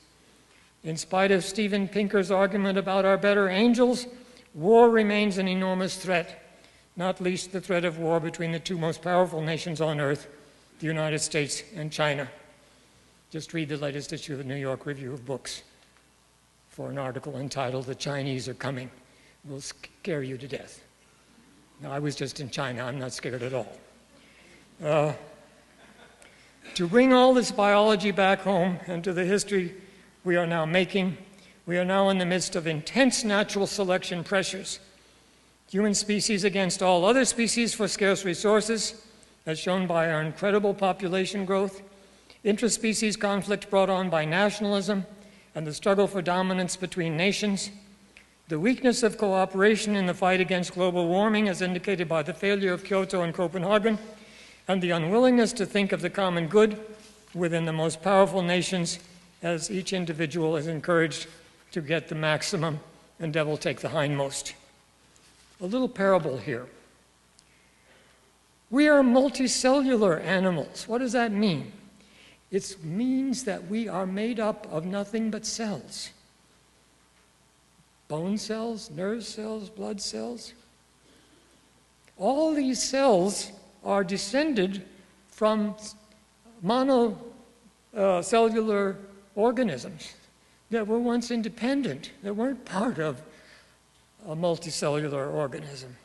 In spite of Steven Pinker's argument about our better angels, war remains an enormous threat, not least the threat of war between the two most powerful nations on earth, the United States and China. Just read the latest issue of the New York Review of Books for an article entitled "The Chinese Are Coming." It will scare you to death. Now, I was just in China. I'm not scared at all. To bring all this biology back home and to the history we are now making, we are now in the midst of intense natural selection pressures. Human species against all other species for scarce resources, as shown by our incredible population growth, interspecies conflict brought on by nationalism and the struggle for dominance between nations, the weakness of cooperation in the fight against global warming as indicated by the failure of Kyoto and Copenhagen, and the unwillingness to think of the common good within the most powerful nations as each individual is encouraged to get the maximum and devil take the hindmost. A little parable here. We are multicellular animals. What does that mean? It means that we are made up of nothing but cells. Bone cells, nerve cells, blood cells. All these cells are descended from monocellular organisms that were once independent, that weren't part of a multicellular organism.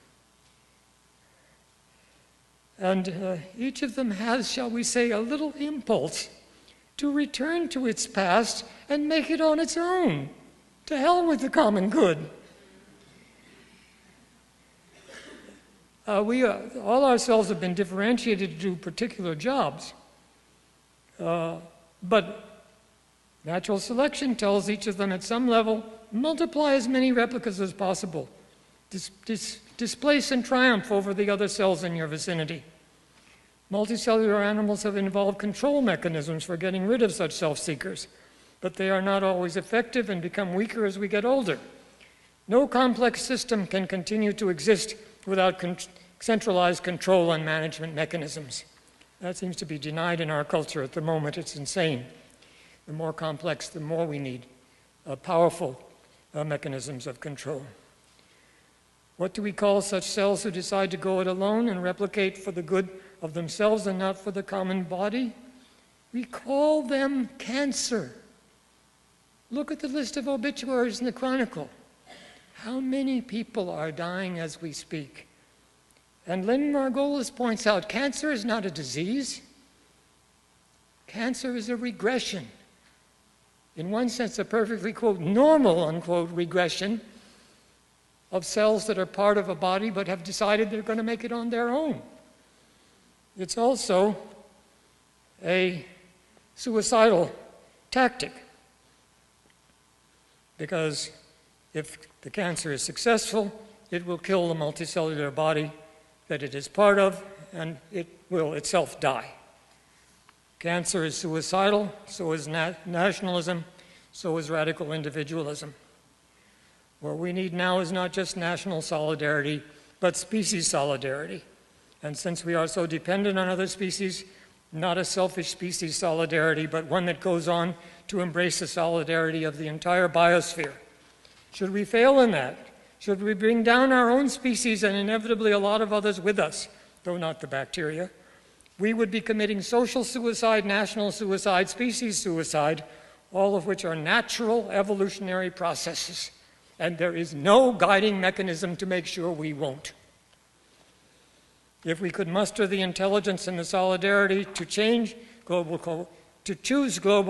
And each of them has, shall we say, a little impulse to return to its past and make it on its own. To hell with the common good. All our cells have been differentiated to do particular jobs. But natural selection tells each of them at some level, multiply as many replicas as possible. Displace and triumph over the other cells in your vicinity. Multicellular animals have involved control mechanisms for getting rid of such self-seekers, but they are not always effective and become weaker as we get older. No complex system can continue to exist without centralized control and management mechanisms. That seems to be denied in our culture at the moment. It's insane. The more complex, the more we need powerful mechanisms of control. What do we call such cells who decide to go it alone and replicate for the good of themselves and not for the common body? We call them cancer. Look at the list of obituaries in the Chronicle. How many people are dying as we speak? And Lynn Margolis points out, cancer is not a disease. Cancer is a regression. In one sense, a perfectly, quote, normal, unquote, regression of cells that are part of a body but have decided they're going to make it on their own. It's also a suicidal tactic, because if the cancer is successful, it will kill the multicellular body that it is part of, and it will itself die. Cancer is suicidal, so is nationalism, so is radical individualism. What we need now is not just national solidarity, but species solidarity. And since we are so dependent on other species, not a selfish species solidarity, but one that goes on to embrace the solidarity of the entire biosphere. Should we fail in that? Should we bring down our own species and inevitably a lot of others with us, though not the bacteria, we would be committing social suicide, national suicide, species suicide, all of which are natural evolutionary processes. And there is no guiding mechanism to make sure we won't. If we could muster the intelligence and the solidarity to choose global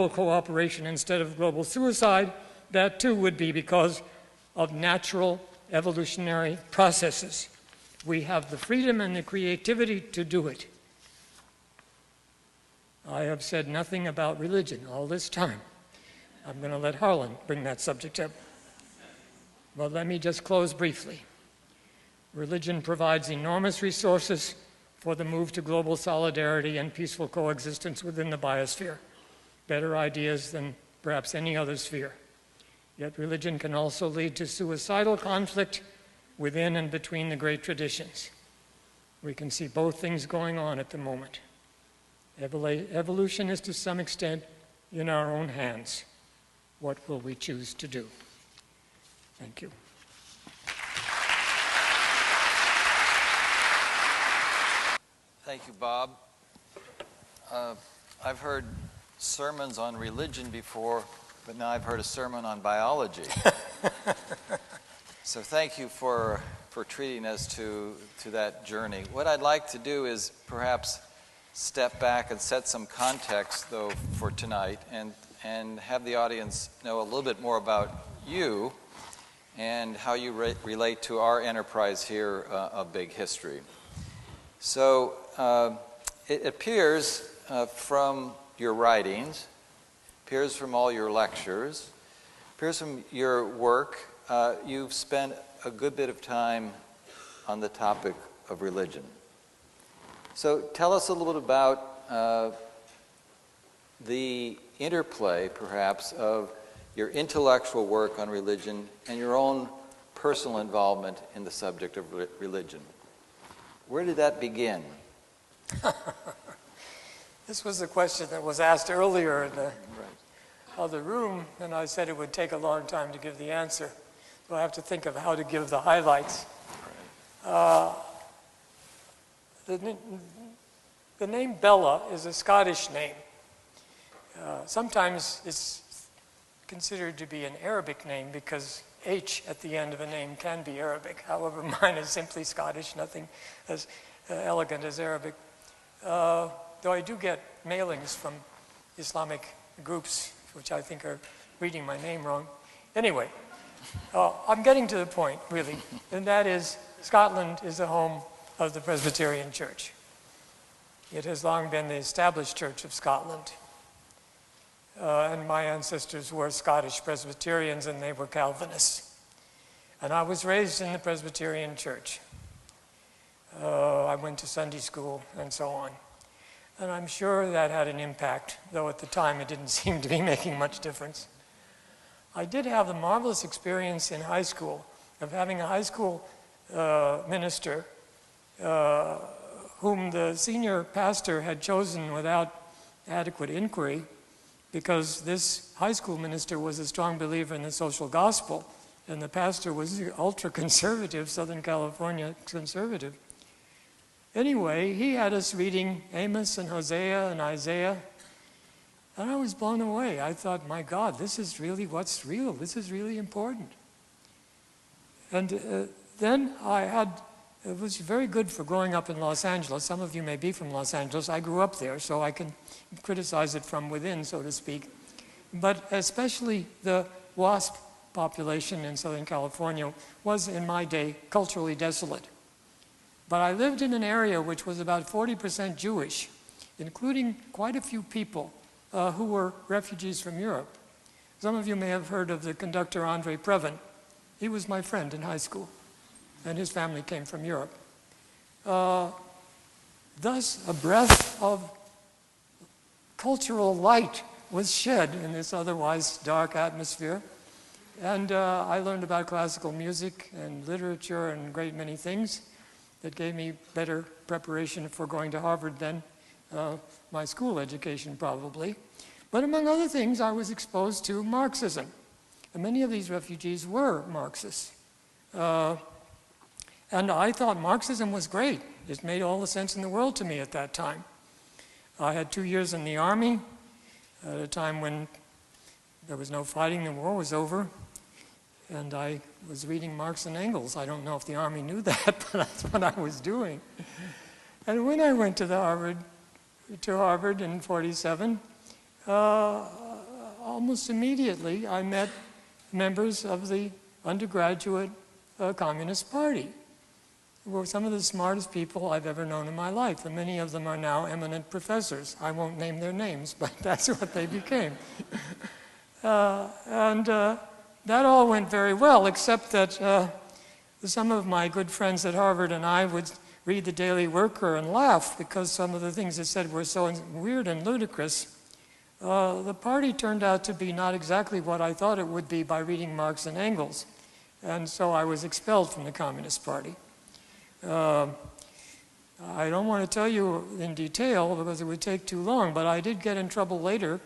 cooperation instead of global suicide, that too would be because of natural evolutionary processes. We have the freedom and the creativity to do it. I have said nothing about religion all this time. I'm going to let Harlan bring that subject up. But let me just close briefly. Religion provides enormous resources for the move to global solidarity and peaceful coexistence within the biosphere. Better ideas than perhaps any other sphere. Yet religion can also lead to suicidal conflict within and between the great traditions. We can see both things going on at the moment. Evolution is to some extent in our own hands. What will we choose to do? Thank you. Thank you, Bob. I've heard sermons on religion before, but now I've heard a sermon on biology. So thank you for treating us to that journey. What I'd like to do is perhaps step back and set some context, though, for tonight, and have the audience know a little bit more about you and how you relate to our enterprise here of Big History. So it appears from your writings, appears from all your lectures, appears from your work, you've spent a good bit of time on the topic of religion. So tell us a little bit about the interplay, perhaps, of your intellectual work on religion and your own personal involvement in the subject of religion. Where did that begin? This was a question that was asked earlier in the other room, and I said it would take a long time to give the answer. So I have to think of how to give the highlights. The name Bellah is a Scottish name. Sometimes it's considered to be an Arabic name because H at the end of a name can be Arabic. However, mine is simply Scottish, nothing as elegant as Arabic. Though I do get mailings from Islamic groups, which I think are reading my name wrong. Anyway, I'm getting to the point, really, and that is Scotland is the home of the Presbyterian Church. It has long been the established Church of Scotland. And my ancestors were Scottish Presbyterians and they were Calvinists. And I was raised in the Presbyterian Church. I went to Sunday school and so on. And I'm sure that had an impact, though at the time it didn't seem to be making much difference. I did have the marvelous experience in high school of having a high school minister whom the senior pastor had chosen without adequate inquiry, because this high school minister was a strong believer in the social gospel, and the pastor was ultra-conservative, Southern California conservative. Anyway, he had us reading Amos and Hosea and Isaiah, and I was blown away. I thought, my God, this is really what's real. This is really important. And then it was very good for growing up in Los Angeles. Some of you may be from Los Angeles. I grew up there, so I can criticize it from within, so to speak. But especially the WASP population in Southern California was, in my day, culturally desolate. But I lived in an area which was about 40% Jewish, including quite a few people who were refugees from Europe. Some of you may have heard of the conductor Andre Previn. He was my friend in high school, and his family came from Europe. Thus, a breath of cultural light was shed in this otherwise dark atmosphere. And I learned about classical music and literature and a great many things that gave me better preparation for going to Harvard than my school education probably. But among other things, I was exposed to Marxism. And many of these refugees were Marxists. And I thought Marxism was great. It made all the sense in the world to me at that time. I had 2 years in the army at a time when there was no fighting, the war was over. And I was reading Marx and Engels. I don't know if the Army knew that, but that's what I was doing. And when I went to Harvard in '47, almost immediately I met members of the undergraduate Communist Party, who were some of the smartest people I've ever known in my life. And many of them are now eminent professors. I won't name their names, but that's what they became. That all went very well, except that some of my good friends at Harvard and I would read the Daily Worker and laugh because some of the things it said were so weird and ludicrous. The party turned out to be not exactly what I thought it would be by reading Marx and Engels. And so I was expelled from the Communist Party. I don't want to tell you in detail because it would take too long, but I did get in trouble later,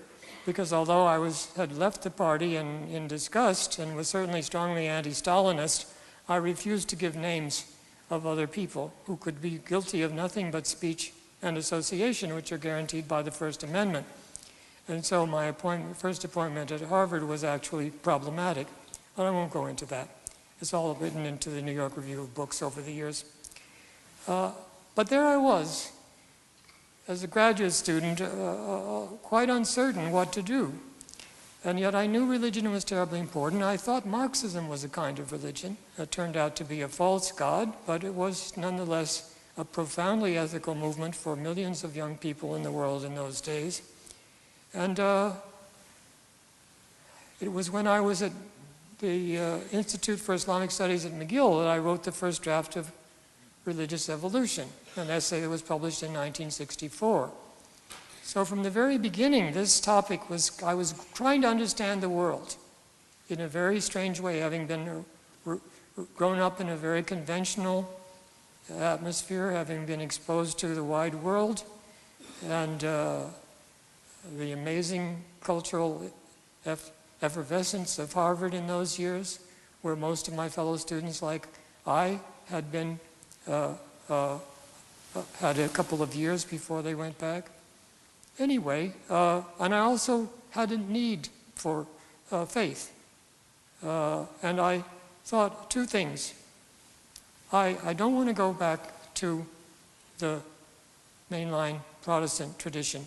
because although I had left the party in disgust and was certainly strongly anti-Stalinist, I refused to give names of other people who could be guilty of nothing but speech and association, which are guaranteed by the First Amendment. And so my first appointment at Harvard was actually problematic. But I won't go into that. It's all written into the New York Review of Books over the years. But there I was, as a graduate student, quite uncertain what to do. And yet I knew religion was terribly important. I thought Marxism was a kind of religion. It turned out to be a false god, but it was nonetheless a profoundly ethical movement for millions of young people in the world in those days. And it was when I was at the Institute for Islamic Studies at McGill that I wrote the first draft of Religious Evolution, an essay that was published in 1964. So from the very beginning, this topic was, I was trying to understand the world in a very strange way, having been grown up in a very conventional atmosphere, having been exposed to the wide world and the amazing cultural effervescence of Harvard in those years, where most of my fellow students, like I, had been had a couple of years before they went back. Anyway, and I also had a need for faith. And I thought two things. I don't want to go back to the mainline Protestant tradition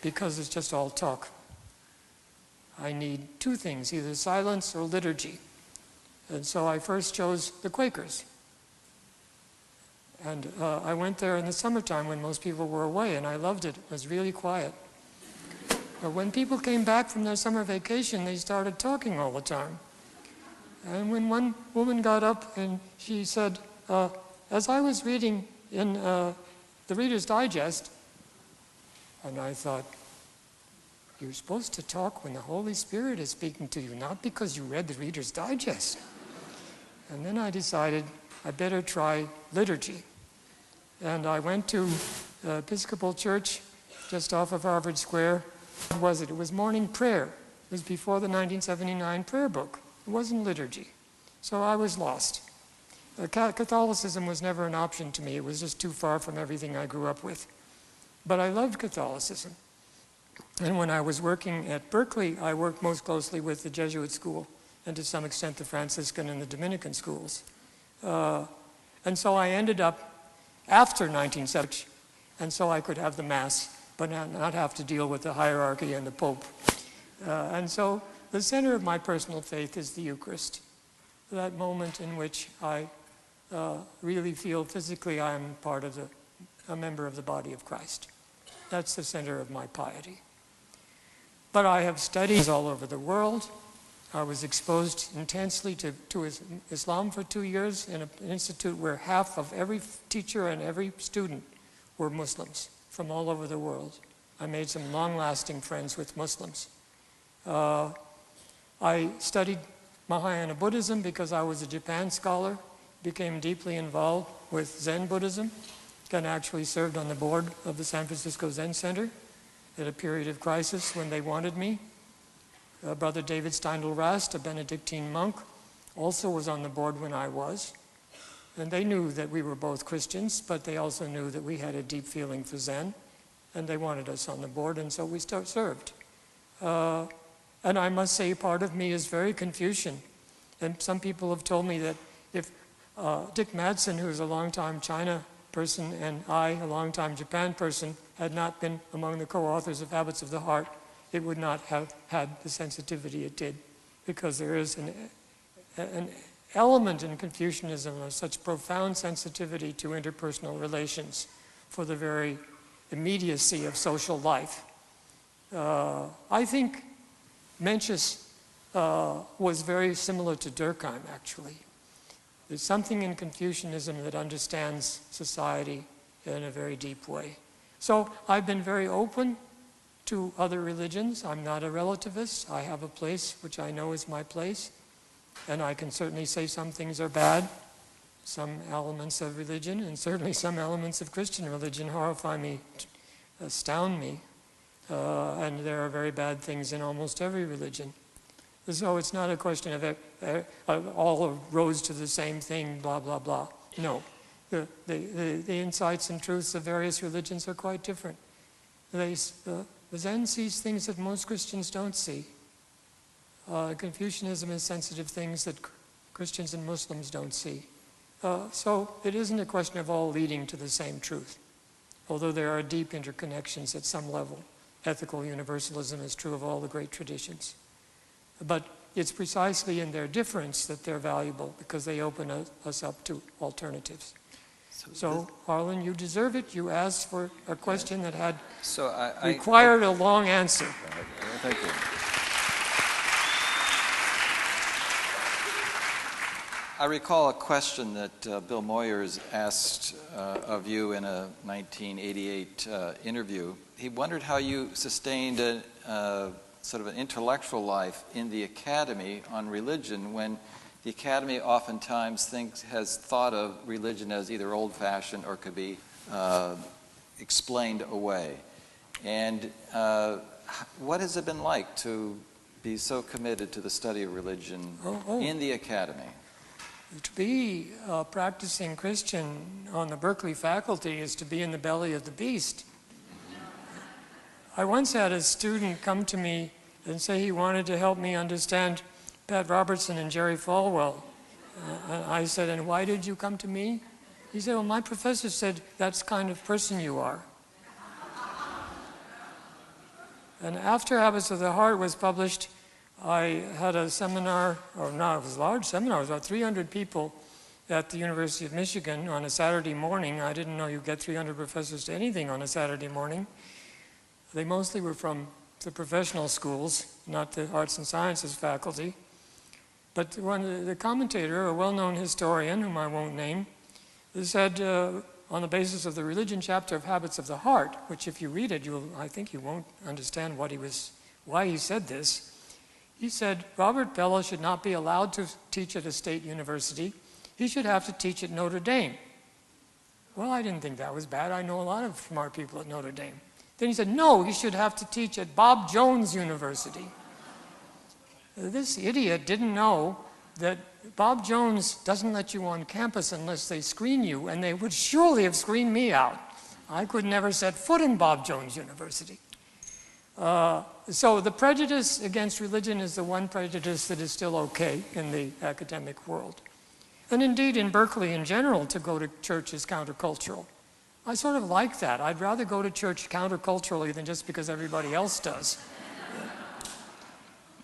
because it's just all talk. I need two things, either silence or liturgy. And so I first chose the Quakers. And I went there in the summertime when most people were away, and I loved it. It was really quiet. But when people came back from their summer vacation, they started talking all the time. And when one woman got up and she said, as I was reading in the Reader's Digest. And I thought, you're supposed to talk when the Holy Spirit is speaking to you, not because you read the Reader's Digest. And then I decided I better try liturgy. And I went to the Episcopal Church just off of Harvard Square. What was it? It was morning prayer. It was before the 1979 prayer book. It wasn't liturgy. So I was lost. Catholicism was never an option to me. It was just too far from everything I grew up with. But I loved Catholicism. And when I was working at Berkeley, I worked most closely with the Jesuit school and to some extent the Franciscan and the Dominican schools. And so I ended up after 1970, and so I could have the Mass, but not have to deal with the hierarchy and the Pope. And so the center of my personal faith is the Eucharist, that moment in which I really feel physically I am a member of the body of Christ. That's the center of my piety. But I have studied all over the world. I was exposed intensely to Islam for 2 years in an institute where half of every teacher and every student were Muslims from all over the world. I made some long-lasting friends with Muslims. I studied Mahayana Buddhism because I was a Japan scholar, became deeply involved with Zen Buddhism, and actually served on the board of the San Francisco Zen Center at a period of crisis when they wanted me. Brother David Steindl-Rast, a Benedictine monk, also was on the board when I was. And they knew that we were both Christians, but they also knew that we had a deep feeling for Zen, and they wanted us on the board, and so we served. And I must say, part of me is very Confucian. And some people have told me that if Dick Madsen, who's a longtime China person, and I, a longtime Japan person, had not been among the co-authors of Habits of the Heart, it would not have had the sensitivity it did, because there is an element in Confucianism of such profound sensitivity to interpersonal relations for the very immediacy of social life. I think Mencius was very similar to Durkheim, actually. There's something in Confucianism that understands society in a very deep way. So I've been very open to other religions. I'm not a relativist. I have a place which I know is my place. And I can certainly say some things are bad, some elements of religion, and certainly some elements of Christian religion horrify me, astound me. And there are very bad things in almost every religion. So it's not a question of all roads to the same thing, blah, blah, blah. No. The insights and truths of various religions are quite different. The Zen sees things that most Christians don't see. Confucianism is sensitive things that Christians and Muslims don't see. So it isn't a question of all leading to the same truth, although there are deep interconnections at some level. Ethical universalism is true of all the great traditions. But it's precisely in their difference that they're valuable, because they open us up to alternatives. So Harlan, you deserve it. You asked for a question that had required a long answer. Thank you. I recall a question that Bill Moyers asked of you in a 1988 interview. He wondered how you sustained a sort of an intellectual life in the academy on religion, when the academy oftentimes has thought of religion as either old-fashioned or could be explained away. And what has it been like to be so committed to the study of religion in the academy? To be a practicing Christian on the Berkeley faculty is to be in the belly of the beast. I once had a student come to me and say he wanted to help me understand Pat Robertson and Jerry Falwell. I said, and why did you come to me? He said, well, my professor said, that's the kind of person you are. And after Habits of the Heart was published, I had a seminar, or no, it was a large seminar. It was about 300 people at the University of Michigan on a Saturday morning. I didn't know you get 300 professors to anything on a Saturday morning. They mostly were from the professional schools, not the arts and sciences faculty. But the commentator, a well-known historian, whom I won't name, said, on the basis of the religion chapter of Habits of the Heart, which if you read it, I think you won't understand why he said this. He said Robert Bellah should not be allowed to teach at a state university. He should have to teach at Notre Dame. Well, I didn't think that was bad. I know a lot of smart people at Notre Dame. Then he said, no, he should have to teach at Bob Jones University. This idiot didn't know that Bob Jones doesn't let you on campus unless they screen you, and they would surely have screened me out. I could never set foot in Bob Jones University. So the prejudice against religion is the one prejudice that is still okay in the academic world. And indeed, in Berkeley in general, to go to church is countercultural. I sort of like that. I'd rather go to church counterculturally than just because everybody else does.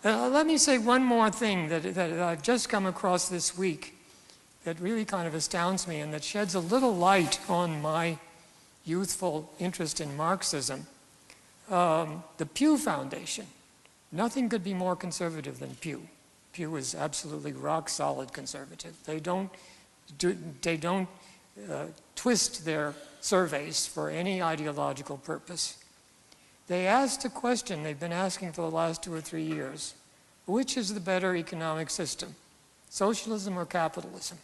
Let me say one more thing that I've just come across this week that really kind of astounds me and that sheds a little light on my youthful interest in Marxism. The Pew Foundation. Nothing could be more conservative than Pew. Pew is absolutely rock-solid conservative. They don't twist their surveys for any ideological purpose. They asked a question they've been asking for the last 2 or 3 years. Which is the better economic system, socialism or capitalism?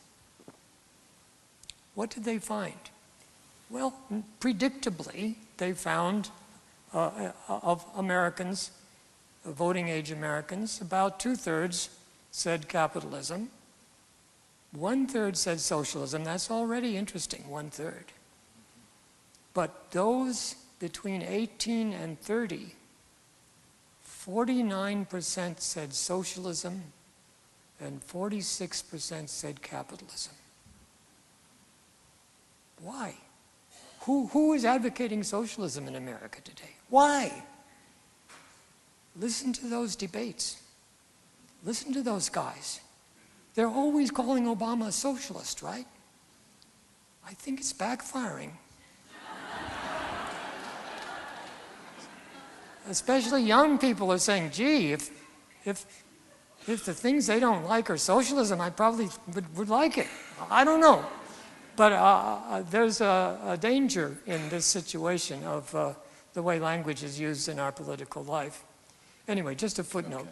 What did they find? Well, predictably, they found of Americans, voting age Americans, about 2/3 said capitalism, 1/3 said socialism. That's already interesting, 1/3. But those between 18 and 30, 49% said socialism and 46% said capitalism. Why? Who is advocating socialism in America today? Why? Listen to those debates. Listen to those guys. They're always calling Obama a socialist, right? I think it's backfiring. Especially young people are saying, gee, if the things they don't like are socialism, I probably would like it. I don't know. But there's a danger in this situation of the way language is used in our political life. Anyway, just a footnote. Okay.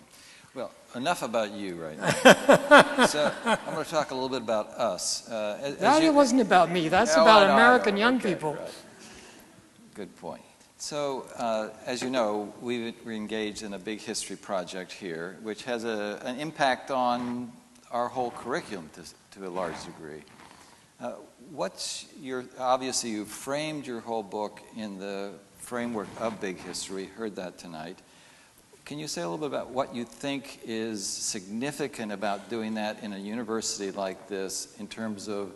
Well, enough about you right now. So I'm going to talk a little bit about us. That wasn't about me. That's about American young people. Right. Good point. So, as you know, we're engaged in a big history project here, which has an impact on our whole curriculum to a large degree. Obviously you've framed your whole book in the framework of big history, heard that tonight. Can you say a little bit about what you think is significant about doing that in a university like this in terms of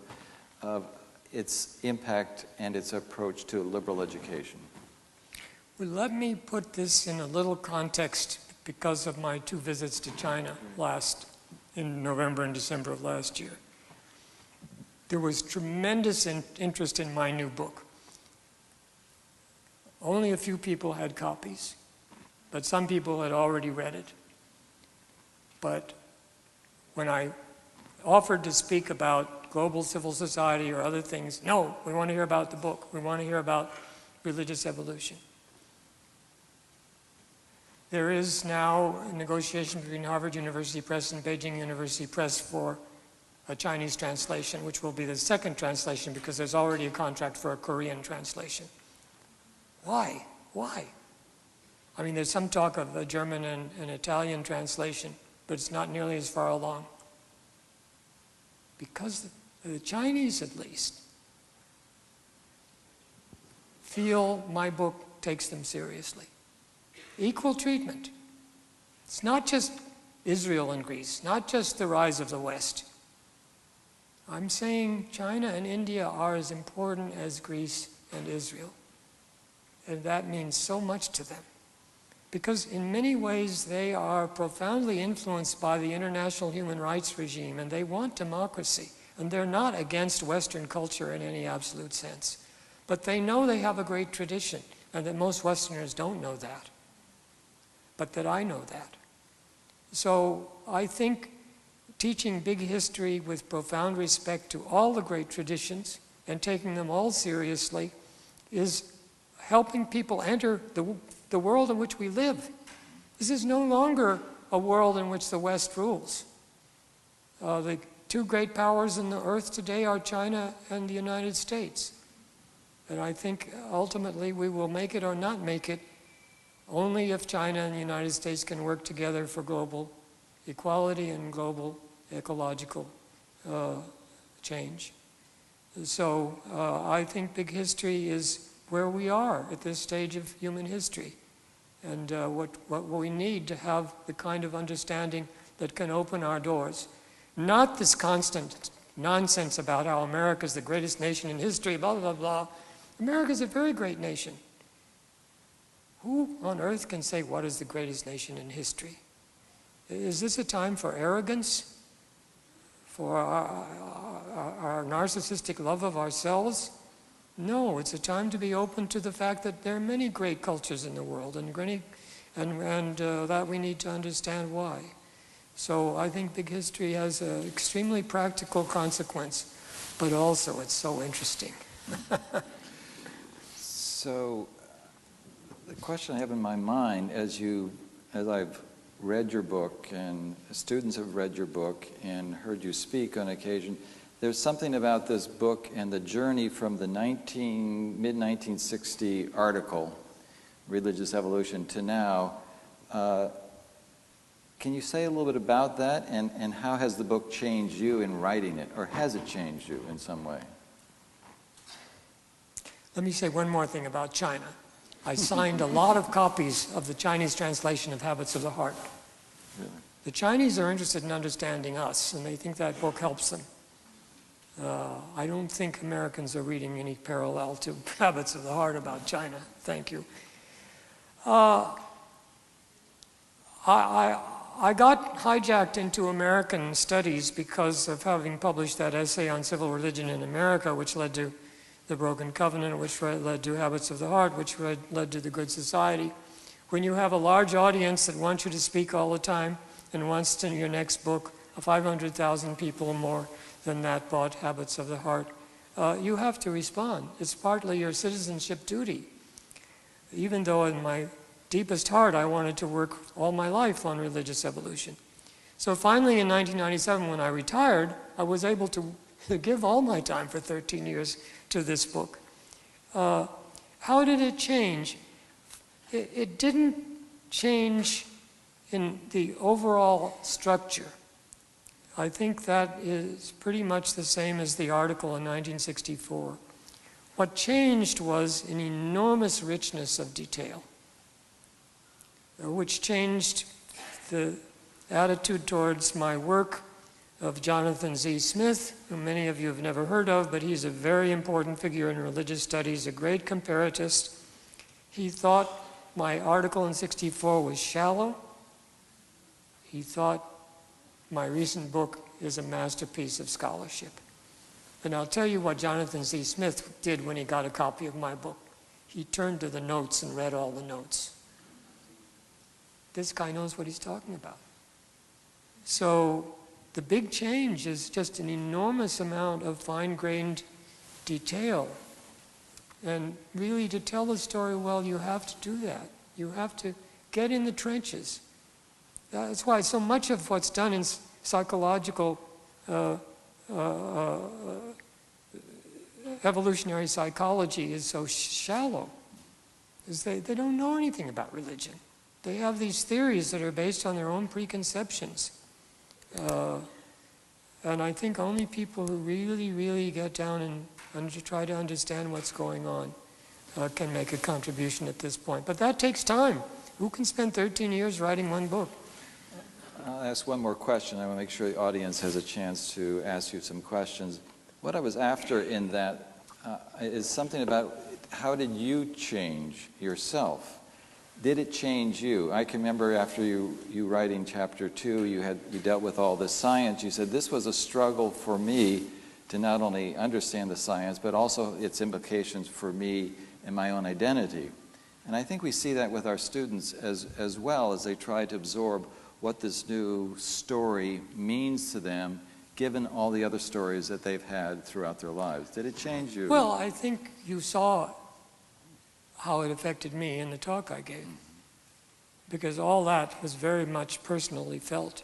its impact and its approach to liberal education? Well, let me put this in a little context because of my 2 visits to China in November and December of last year. There was tremendous interest in my new book. Only a few people had copies, but some people had already read it. But when I offered to speak about global civil society or other things, no, we want to hear about the book. We want to hear about religious evolution. There is now a negotiation between Harvard University Press and Beijing University Press for a Chinese translation, which will be the second translation because there's already a contract for a Korean translation. Why? Why? I mean, there's some talk of a German and an Italian translation, but it's not nearly as far along. Because the Chinese, at least, feel my book takes them seriously. Equal treatment. It's not just Israel and Greece, not just the rise of the West. I'm saying China and India are as important as Greece and Israel. And that means so much to them. Because in many ways they are profoundly influenced by the international human rights regime and they want democracy. And they're not against Western culture in any absolute sense. But they know they have a great tradition and that most Westerners don't know that. But that I know that. So I think teaching big history with profound respect to all the great traditions, and taking them all seriously is helping people enter the world in which we live. This is no longer a world in which the West rules. The two great powers in the earth today are China and the United States. And I think ultimately we will make it or not make it only if China and the United States can work together for global equality and global ecological change. So I think big history is where we are at this stage of human history, and what we need to have the kind of understanding that can open our doors. Not this constant nonsense about how America is the greatest nation in history, blah, blah, blah. America is a very great nation. Who on earth can say what is the greatest nation in history? Is this a time for arrogance? For our narcissistic love of ourselves? No, it's a time to be open to the fact that there are many great cultures in the world, and that we need to understand why. So I think big history has an extremely practical consequence, but also it's so interesting. So the question I have in my mind, as I've read your book and students have read your book and heard you speak on occasion, there's something about this book and the journey from the mid-1960 article, Religious Evolution, to now. Can you say a little bit about that, and how has the book changed you in writing it, or has it changed you in some way? Let me say one more thing about China. I signed a lot of copies of the Chinese translation of Habits of the Heart. Really? The Chinese are interested in understanding us, and they think that book helps them. I don't think Americans are reading any parallel to Habits of the Heart about China. Thank you. I got hijacked into American studies because of having published that essay on civil religion in America, which led to The Broken Covenant, which led to Habits of the Heart, which led to The Good Society. When you have a large audience that wants you to speak all the time and wants to, in your next book, 500,000 people or more than that bought Habits of the Heart, you have to respond. It's partly your citizenship duty. Even though in my deepest heart I wanted to work all my life on religious evolution. So finally in 1997 when I retired, I was able to give all my time for 13 years to this book. How did it change? It didn't change in the overall structure. I think that is pretty much the same as the article in 1964. What changed was an enormous richness of detail, which changed the attitude towards my work of Jonathan Z. Smith, who many of you have never heard of, but he's a very important figure in religious studies, a great comparatist. He thought my article in 64 was shallow. He thought my recent book is a masterpiece of scholarship. And I'll tell you what Jonathan Z. Smith did when he got a copy of my book. He turned to the notes and read all the notes. This guy knows what he's talking about. So the big change is just an enormous amount of fine-grained detail. And really, to tell the story well, you have to do that. You have to get in the trenches. That's why so much of what's done in psychological evolutionary psychology is so shallow, is they don't know anything about religion. They have these theories that are based on their own preconceptions. And I think only people who really, really get down and try to understand what's going on can make a contribution at this point. But that takes time. Who can spend 13 years writing one book? I'll ask one more question. I want to make sure the audience has a chance to ask you some questions. What I was after in that is something about how did you change yourself? Did it change you? I can remember after you writing chapter 2, you dealt with all this science. You said this was a struggle for me to not only understand the science, but also its implications for me and my own identity. And I think we see that with our students as well as they try to absorb what this new story means to them given all the other stories that they've had throughout their lives? Did it change you? Well, I think you saw how it affected me in the talk I gave, because all that was very much personally felt.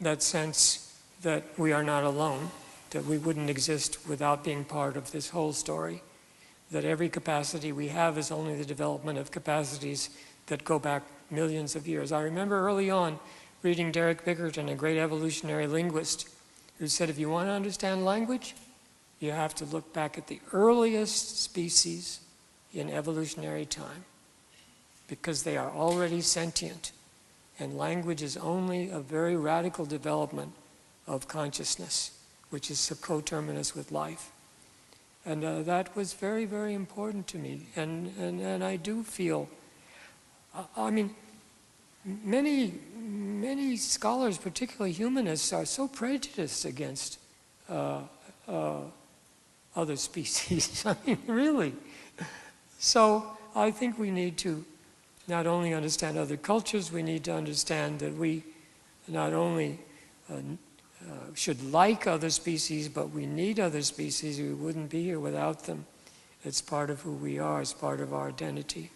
That sense that we are not alone, that we wouldn't exist without being part of this whole story, that every capacity we have is only the development of capacities that go back millions of years. I remember early on reading Derek Bickerton, a great evolutionary linguist, who said if you want to understand language, you have to look back at the earliest species in evolutionary time, because they are already sentient, and language is only a very radical development of consciousness, which is coterminous with life. And that was very, very important to me. And I do feel, I mean, many scholars, particularly humanists, are so prejudiced against other species. I mean, really. So I think we need to not only understand other cultures, we need to understand that we not only should like other species, but we need other species. We wouldn't be here without them. It's part of who we are, it's part of our identity.